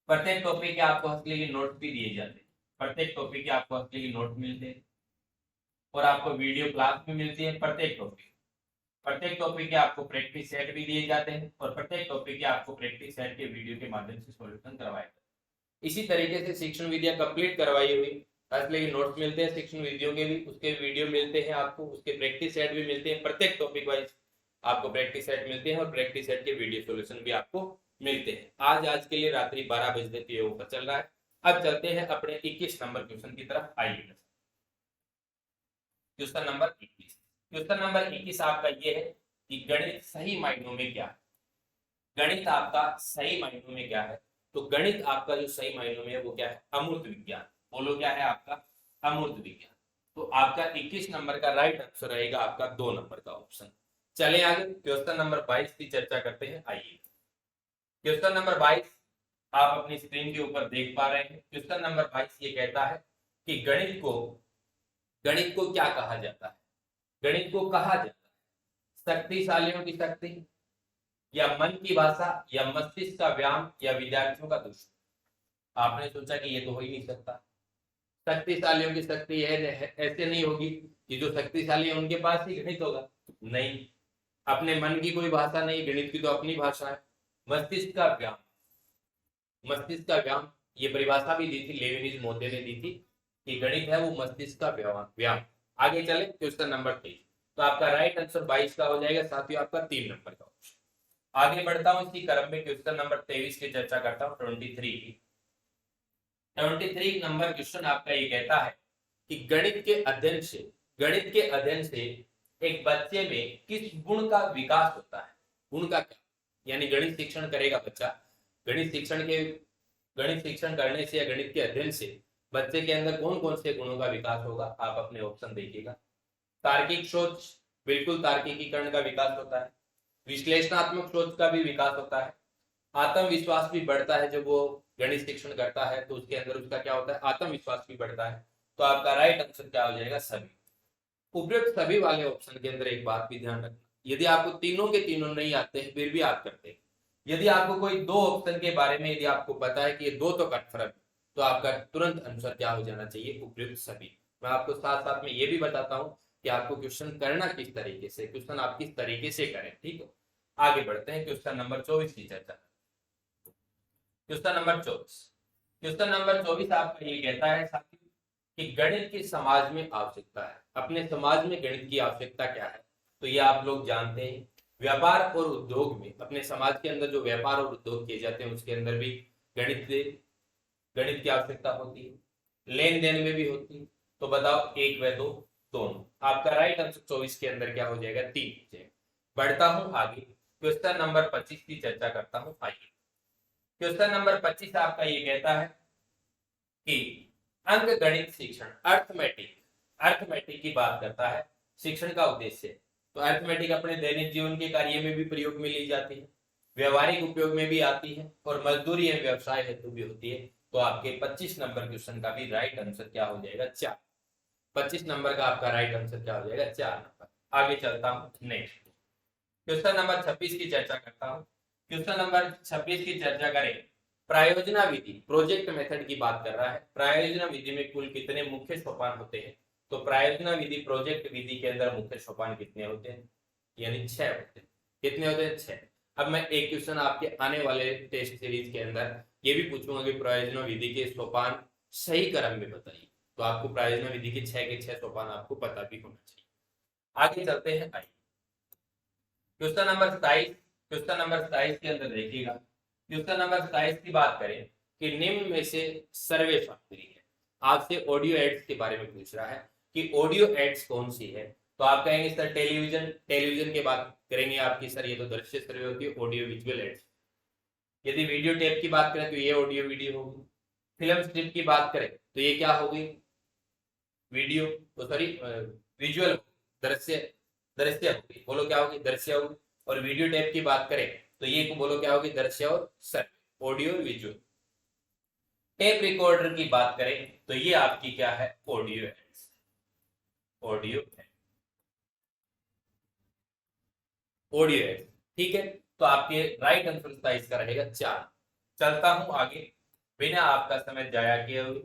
प्रत्येक टॉपिक के आपको हस्तलिखित नोट भी दिए जाते हैं, प्रत्येक टॉपिक के आपको हस्तलिखित नोट मिलते हैं और आपको वीडियो क्लास भी मिलती है। प्रत्येक टॉपिक के आपको प्रैक्टिस सेट भी दिए जाते हैं और प्रत्येक टॉपिक के आपको प्रैक्टिस सेट के वीडियो के माध्यम से सॉल्यूशन करवाए जाते हैं। इसी तरीके से शिक्षण विधियां कंप्लीट करवाई हुई लेकिन नोट्स मिलते हैं शिक्षण विधियों के भी, उसके वीडियो मिलते हैं आपको, उसके प्रैक्टिस सेट भी मिलते हैं। प्रत्येक टॉपिक वाइज आपको प्रैक्टिस सेट मिलते हैं और प्रैक्टिस सेट के वीडियो सॉल्यूशन भी आपको मिलते हैं। आज के लिए रात्रि 12 बजे तक ये ऑफर चल रहा है। अब चलते हैं अपने 21 नंबर क्वेश्चन की तरफ। आइए क्वेश्चन नंबर 21। क्वेश्चन नंबर 21 आपका ये है कि गणित सही मायनों में क्या है। गणित आपका सही मायनों में क्या है, तो गणित आपका जो सही मायनों में है वो क्या है, अमूर्त विज्ञान। बोलो क्या है आपका, अमूर्त विज्ञान। तो आपका 21 नंबर का राइट आंसर रहेगा आपका 2 नंबर का ऑप्शन। चले आगे क्वेश्चन नंबर 22 की चर्चा करते हैं। आइए क्वेश्चन नंबर 22 आप अपनी स्क्रीन के ऊपर देख पा रहे हैं। क्वेश्चन नंबर 22 ये कहता है कि गणित को क्या कहा जाता है। गणित को कहा जाता है शक्तिशालियों की शक्ति, या मन की भाषा, या मस्तिष्क का व्यायाम, या विद्यार्थियों का दुष्ट। आपने सोचा कि ये तो हो ही नहीं सकता, शक्तिशालियों की शक्ति है, ऐसे नहीं होगी कि जो शक्तिशाली है उनके पास ही गणित होगा। नहीं, अपने मन की कोई भाषा नहीं, गणित की तो अपनी भाषा है। मस्तिष्क का व्यायाम, मस्तिष्क का व्यायाम ये परिभाषा भी दी थी लेविनिज मोते ने दी थी कि गणित है वो मस्तिष्क का व्यायाम। आगे चले क्वेश्चन नंबर 23। तो आपका राइट आंसर 22 का हो जाएगा, साथियों आपका 3 नंबर का ऑप्शन। आगे बढ़ता हूं इसी क्रम में क्वेश्चन नंबर 23 की चर्चा करता हूं। 23 नंबर क्वेश्चन आपका ये कहता है कि गणित के अध्ययन से एक बच्चे में किस गुण का विकास होता है। गुण का क्या, यानी गणित शिक्षण करेगा बच्चा, गणित शिक्षण करने से या गणित के अध्ययन से बच्चे के अंदर कौन कौन से गुणों का विकास होगा। आप अपने ऑप्शन देखिएगा। तार्किक सोच, बिल्कुल तार्किकीकरण का विकास होता है। विश्लेषणात्मक सोच का भी विकास होता है। आत्मविश्वास भी बढ़ता है जब वो गणित शिक्षण करता है, तो उसके अंदर उसका क्या होता है, आत्मविश्वास भी बढ़ता है। तो आपका राइट आंसर क्या हो जाएगा, सभी। उपयुक्त सभी वाले ऑप्शन के अंदर एक बात भी ध्यान रखना, यदि आपको तीनों के तीनों नहीं आते हैं फिर भी आप करते हैं। यदि आपको कोई 2 ऑप्शन के बारे में यदि आपको पता है कि ये 2 तो कन्फर्म, तो आपका तुरंत आंसर क्या हो जाना चाहिए, उपयुक्त सभी। मैं आपको साथ साथ में ये भी बताता हूँ कि आपको क्वेश्चन करना किस तरीके से, क्वेश्चन आप किस तरीके से करें, ठीक है। आगे बढ़ते हैं क्वेश्चन नंबर 24 की चर्चा। क्वेश्चन नंबर 24 आपका ये कहता है साथियों कि गणित की समाज में आवश्यकता है, अपने समाज में गणित की आवश्यकता क्या है, तो ये आप लोग जानते हैं। व्यापार और उद्योग में, अपने समाज के अंदर जो व्यापार और उद्योग किए जाते हैं उसके अंदर भी गणित गणित की आवश्यकता होती है, लेन देन में भी होती है। तो बताओ एक व दो दोनों, आपका राइट आंसर 24 के अंदर क्या हो जाएगा, 3 हो जाएगा। बढ़ता हूं आगे, क्वेश्चन नंबर 25 की चर्चा करता हूं। आइए, क्वेश्चन नंबर 25 आपका ये कहता है कि अंक गणित शिक्षण, अर्थमेटिक की बात करता है, शिक्षण का उद्देश्य। तो अर्थमेटिक अपने दैनिक जीवन के कार्य में भी प्रयोग में ली जाती है, व्यवहारिक उपयोग में भी आती है और मजदूरी एवं व्यवसाय हेतु भी होती है। तो आपके 25 नंबर क्वेश्चन का भी राइट आंसर क्या हो जाएगा, 4। 25 नंबर का आपका राइट आंसर क्या हो जाएगा, 4 नंबर। आगे चलता हूं, नेक्स्ट क्वेश्चन नंबर 26 की चर्चा करता हूं। क्वेश्चन नंबर 26 की चर्चा करें, प्रायोजना विधि, प्रोजेक्ट मेथड की बात कर रहा है। प्रायोजना विधि में कुल कितने मुख्य सोपान होते हैं, तो प्रायोजना विधि प्रोजेक्ट विधि के अंदर मुख्य सोपान कितने होते हैं, यानी 6 होते हैं। कितने होते हैं, 6। अब मैं एक क्वेश्चन आपके आने वाले टेस्ट सीरीज के अंदर ये भी पूछूंगा कि प्रायोजना विधि के सोपान सही क्रम में बताइए, तो आपको प्रायोजना विधि के 6 के 6 सोपान आपको पता भी होना चाहिए। आगे चलते हैं, आइए क्वेश्चन नंबर 27। क्वेश्चन नंबर 27 के अंदर देखिएगा, क्वेश्चन नंबर 27 की बात करें कि निम्न में से सर्वे सामग्री है, आपसे ऑडियो एड्स के बारे में पूछ रहा है कि ऑडियो एड्स कौन सी है। तो आप कहेंगे सर टेलीविजन की बात करेंगे आपकी, सर ये तो दृश्य सर्वे होती है, ऑडियो विजुअल एड्स। यदि वीडियो टेप की बात करें तो ये ऑडियो वीडियो होगी। फिल्म स्ट्रिप की बात करें तो ये क्या होगी, वीडियो, तो सॉरी विजुअल, दृश्य दृश्य होगी, बोलो क्या होगी, दृश्य होगी। और वीडियो टेप की बात करें तो ये बोलो क्या होगी, दृश्य और सर्वे, ऑडियो विजुअल। टेप रिकॉर्डर की बात करें तो ये आपकी क्या है, ऑडियो है, ऑडियो है, ऑडियो है। ठीक है, तो आपके राइट आंसर 27 का रहेगा 4। चलता हूं आगे बिना आपका समय जाया किए हुए।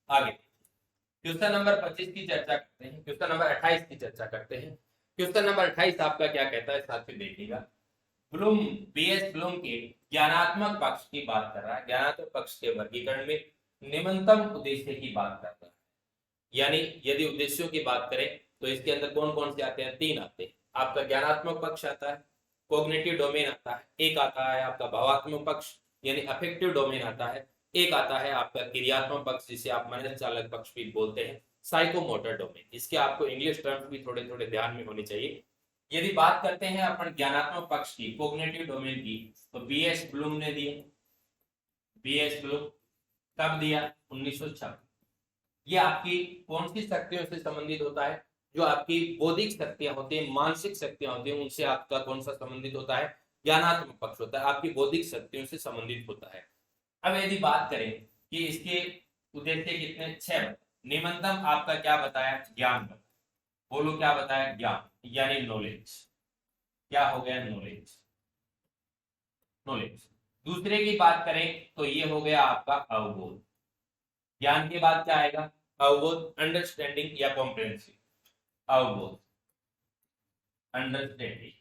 आगे क्वेश्चन नंबर 25 की चर्चा करते हैं, क्वेश्चन नंबर 28 की चर्चा करते हैं। क्वेश्चन नंबर 28 आपका क्या कहता है, साथियों देखिएगा। ब्लूम, बीएस ब्लूम के ज्ञानात्मक पक्ष की बात कर रहा है, ज्ञानात्मक पक्ष के वर्गीकरण में निम्नतम उद्देश्य की बात करता है। यानी यदि उद्देश्यों की बात करें तो इसके अंदर कौन कौन से आते हैं, 3 आते हैं। आपका ज्ञानात्मक पक्ष आता है, कॉग्निटिव डोमेन आता है, एक आता है आपका भावात्मक पक्ष यानी अफेक्टिव डोमेन आता है, एक आता है आपका क्रियात्मक पक्ष जिसे आप मनन चालक पक्ष भी बोलते हैं, साइकोमोटर डोमेन। इसके आपको इंग्लिश टर्म्स भी थोड़े थोड़े ध्यान में होने चाहिए। यदि बात करते हैं अपन ज्ञानात्मक पक्ष की, कॉग्निटिव डोमेन की, तो बीएस ब्लूम ने दिए, बीएस ब्लूम कब दिया, 1956। ये आपकी कौन सी शक्तियों से संबंधित होता है, जो आपकी बौद्धिक शक्तियां होती हैं, मानसिक शक्तियां होती हैं, उनसे आपका कौन सा संबंधित होता है, ज्ञानात्मक पक्ष होता है, आपकी बौद्धिक शक्तियों से संबंधित होता है। अब यदि बात करें कि इसके उद्देश्य कितने, 6। निम्नतम आपका क्या बताया, ज्ञान। बोलो क्या बताया, ज्ञान यानी नॉलेज। क्या हो गया, नॉलेज, नॉलेज। दूसरे की बात करें तो ये हो गया आपका अवबोध। ज्ञान के बाद क्या आएगा, अवबोध, अंडरस्टैंडिंग या कॉम्प्रिहेंसिव, अवबोध, अंडरस्टैंडिंग।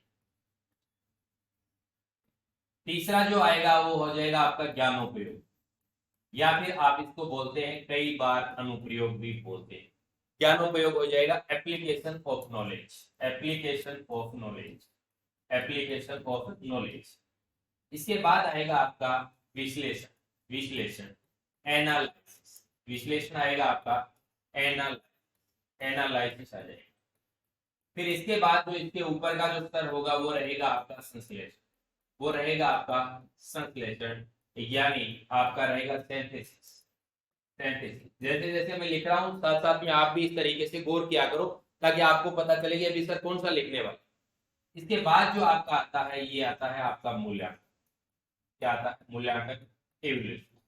तीसरा जो आएगा वो हो जाएगा आपका ज्ञानोपयोग, या फिर आप इसको बोलते हैं कई बार अनुप्रयोग भी बोलते हैं। ज्ञानोपयोग हो जाएगा application of knowledge, application of knowledge, application of knowledge. इसके बाद आएगा आपका विश्लेषण, विश्लेषण, एनालिसिस, विश्लेषण आएगा आपका, एनालिसिस आ जाएगा। फिर इसके बाद जो इसके ऊपर का जो स्तर होगा वो रहेगा आपका संश्लेषण, वो रहेगा आपका संश्लेषण, यानी आपका रहेगा सिंथेसिस, सिंथेसिस। जैसे जैसे मैं लिख रहा हूं साथ साथ में आप भी इस तरीके से गौर किया करो ताकि आपको पता चले कि अभी सर कौन सा लिखने वाला। इसके बाद जो आपका आता है ये आता है आपका मूल्यांकन। क्या आता है, मूल्यांकन, इवैल्यूएशन।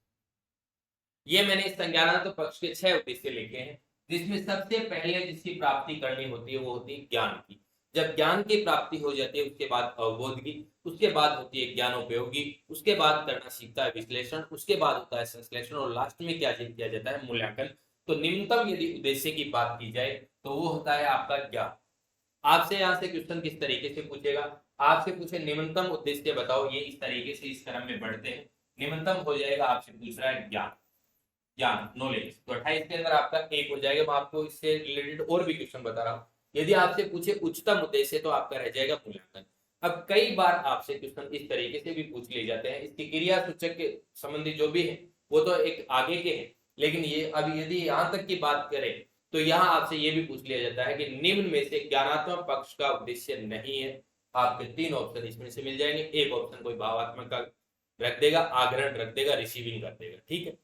ये मैंने संज्ञानात्मक पक्ष के 6 उद्देश्य लिखे हैं, जिसमें सबसे पहले जिसकी प्राप्ति करनी होती है वो होती है ज्ञान की। जब ज्ञान की प्राप्ति हो जाती है उसके बाद अवबोध की, उसके बाद होती है ज्ञानोपयोगी, उसके बाद करना सीखता है विश्लेषण, उसके बाद होता है संश्लेषण और लास्ट में क्या किया जाता है, मूल्यांकन। तो निम्नतम यदि उद्देश्य की बात की जाए तो वो होता है आपका ज्ञान। आपसे यहाँ से क्वेश्चन किस तरीके से पूछेगा, आपसे पूछे निम्नतम उद्देश्य बताओ, ये इस तरीके से इस क्रम में बढ़ते हैं। निम्नतम हो जाएगा, आपसे पूछ रहा है ज्ञान। ज्ञान, नॉलेज। तो 28 के अंदर आपका एक हो जाएगा। मैं आपको इससे रिलेटेड और भी क्वेश्चन बता रहा हूँ। यदि आपसे पूछे उच्चतम उद्देश्य तो आपका रह जाएगा मूल्यांकन। अब कई बार आपसे क्वेश्चन इस तरीके से भी पूछ लिए जाते हैं, इसकी क्रिया सूचक के संबंधी जो भी है वो तो एक आगे के हैं, लेकिन ये अभी यदि यहाँ तक की बात करें तो यहाँ आपसे ये भी पूछ लिया जाता है कि निम्न में से ज्ञानात्मक पक्ष का उद्देश्य नहीं है। आपके 3 ऑप्शन इसमें से मिल जाएंगे। एक ऑप्शन कोई भावात्मक का रख देगा, आग्रहण रख देगा, रिसीविंग कर देगा। ठीक है।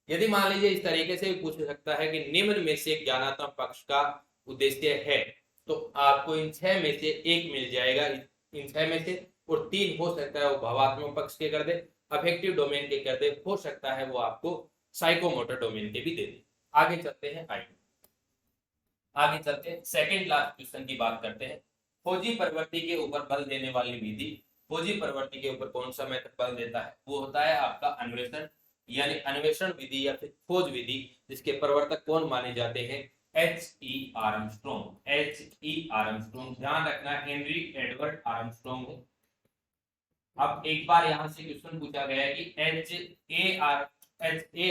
यदि मान लीजिए इस तरीके से भी पूछ सकता है कि निम्न में से ज्ञानात्मक पक्ष का उद्देश्य है, तो आपको इन 6 में से एक मिल जाएगा, इन 6 में से, और 3 हो सकता है वो भावात्मक पक्ष के कर दे, अफेक्टिव डोमेन के कर दे, हो सकता है वो आपको साइकोमोटर डोमेन के भी दे दे। आगे चलते हैं, आगे चलते हैं सेकंड लास्ट क्वेश्चन की बात करते हैं। फौजी प्रवृत्ति के ऊपर बल देने वाली विधि, फौजी प्रवृत्ति के ऊपर कौन सा मेथड बल देता है? वो होता है आपका अन्वेषण, यानी अन्वेषण विधि या फिर खोज विधि, जिसके प्रवर्तक कौन माने जाते हैं? H.E. आर्मस्ट्रॉन्ग। H.E. आर्मस्ट्रॉन्ग, ध्यान रखना हेनरी एडवर्ड आर्मस्ट्रॉन्ग है। अब एक बार यहां से क्वेश्चन पूछा गया है कि H.A.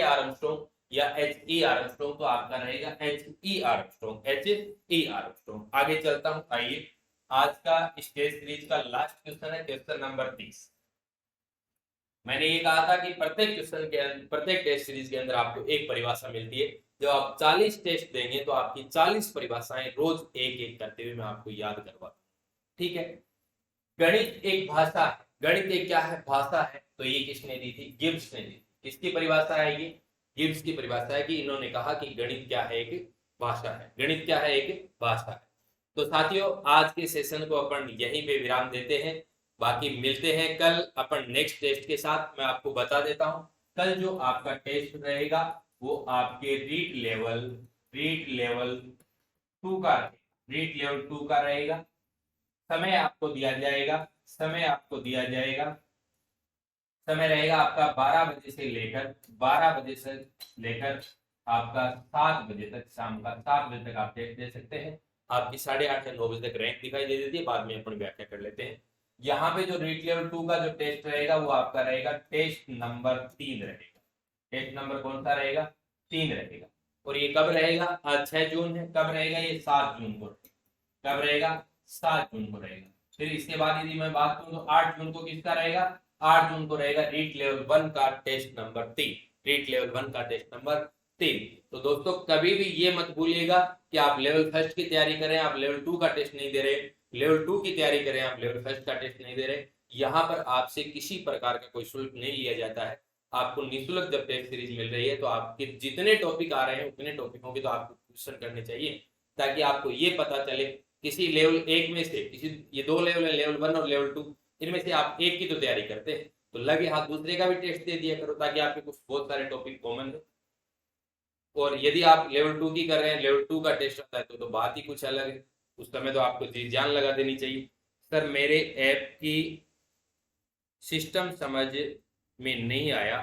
आर्मस्ट्रॉन्ग या H.E. आर्मस्ट्रॉन्ग, तो आपका रहेगा H.E. Armstrong, H.E. आर्मस्ट्रॉन्ग। आगे चलता हूं, आइए आज का स्टेज सीरीज का लास्ट क्वेश्चन है, क्वेश्चन नंबर 30। मैंने ये कहा था कि प्रत्येक क्वेश्चन के अंदर, प्रत्येक टेस्ट सीरीज के अंदर आपको एक परिभाषा मिलती है। जब आप 40 टेस्ट देंगे तो आपकी 40 परिभाषाएं रोज एक एक करते हुए मैं आपको याद करवाता हूँ। ठीक है। गणित एक भाषा है, गणित एक क्या है? भाषा है। तो ये किसने दी थी? गिब्स ने दी। किसकी परिभाषा है ये? गिब्स की परिभाषा है कि इन्होंने कहा कि गणित क्या है? एक भाषा है। गणित क्या है? एक भाषा है। तो साथियों आज के सेशन को अपन यहीं पे विराम देते हैं। बाकी मिलते हैं कल अपन नेक्स्ट टेस्ट के साथ। मैं आपको बता देता हूं, कल जो आपका टेस्ट रहेगा वो आपके रीड लेवल 2 का, रीड लेवल 2 का रहेगा। समय आपको दिया जाएगा, समय रहेगा आपका 12 बजे से लेकर आपका 7 बजे तक, शाम का 7 बजे तक आप टेस्ट दे सकते हैं। आपकी 8:30 या 9 बजे तक रैंक दिखाई दे देती है, बाद में अपन व्याख्या कर लेते हैं। यहाँ पे जो रीड लेवल 2 का जो टेस्ट रहेगा वो आपका रहेगा टेस्ट नंबर 3 रहेगा। टेस्ट नंबर कौन सा रहेगा? 3 रहेगा। और ये कब रहेगा? आज 6 जून है, कब रहेगा ये? 7 जून को। कब रहेगा? 7 जून को रहेगा। फिर इसके बाद यदि मैं बात करूं तो 8 जून को किसका रहेगा? 8 जून को रहेगा रीड लेवल 1 का टेस्ट नंबर 3। रीड लेवल 1 का टेस्ट नंबर 3। तो दोस्तों कभी भी ये मत भूलिएगा कि आप लेवल फर्स्ट की तैयारी करें, आप लेवल 2 का टेस्ट नहीं दे रहे, लेवल 2 की तैयारी करें, आप लेवल फर्स्ट का टेस्ट नहीं दे रहे। यहाँ पर आपसे किसी प्रकार का कोई शुल्क नहीं लिया जाता है। आपको निःशुल्क जब टेस्ट सीरीज मिल रही है तो आपके जितने टॉपिक आ रहे हैं उतने टॉपिकों की तो आपको क्वेश्चन करने चाहिए, ताकि आपको ये पता चले किसी लेवल 1 में से, किसी ये 2 लेवल है, लेवल 1 और लेवल 2, इनमें से आप एक की तो तैयारी करते हैं, तो लगे हाथ दूसरे का भी टेस्ट दे दिया करो, ताकि आपके कुछ बहुत सारे टॉपिक कॉमन है। और यदि आप लेवल 2 की कर रहे हैं, लेवल 2 का टेस्ट आता है तो बात ही कुछ अलग है। उस समय तो आपको जी जान लगा देनी चाहिए। सर मेरे ऐप की सिस्टम समझ में नहीं आया।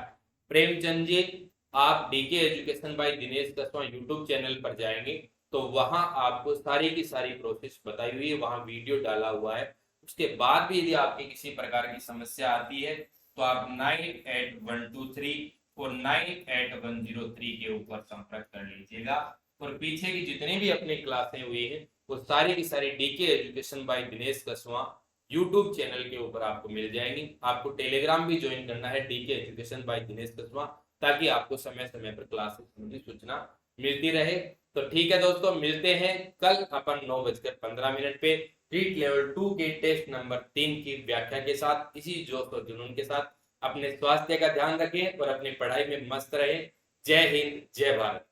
प्रेमचंद जी, आप DK education by Dinesh Kaswa YouTube channel पर जाएंगे तो वहां आपको सारी की सारी प्रोसेस बताई हुई है, वहां वीडियो डाला हुआ है। उसके बाद भी यदि आपकी किसी प्रकार की समस्या आती है तो आप 98123 और 98103 के ऊपर संपर्क कर लीजिएगा। और पीछे की जितनी भी अपनी क्लासें हुई है वो सारी की सारी DK education by Dinesh Kaswa YouTube channel के ऊपर आपको मिल जाएंगी। आपको टेलीग्राम भी ज्वाइन करना है, डीके एजुकेशन बाय दिनेश कसवा, ताकि आपको समय समय पर क्लासेस संबंधी सूचना मिलती रहे। तो ठीक है दोस्तों, मिलते हैं कल अपन 9:15 पे रीड लेवल 2 के टेस्ट नंबर 3 की व्याख्या के साथ, इसी जोश और जुनून के साथ। अपने स्वास्थ्य का ध्यान रखें और अपनी पढ़ाई में मस्त रहें। जय हिंद, जय भारत।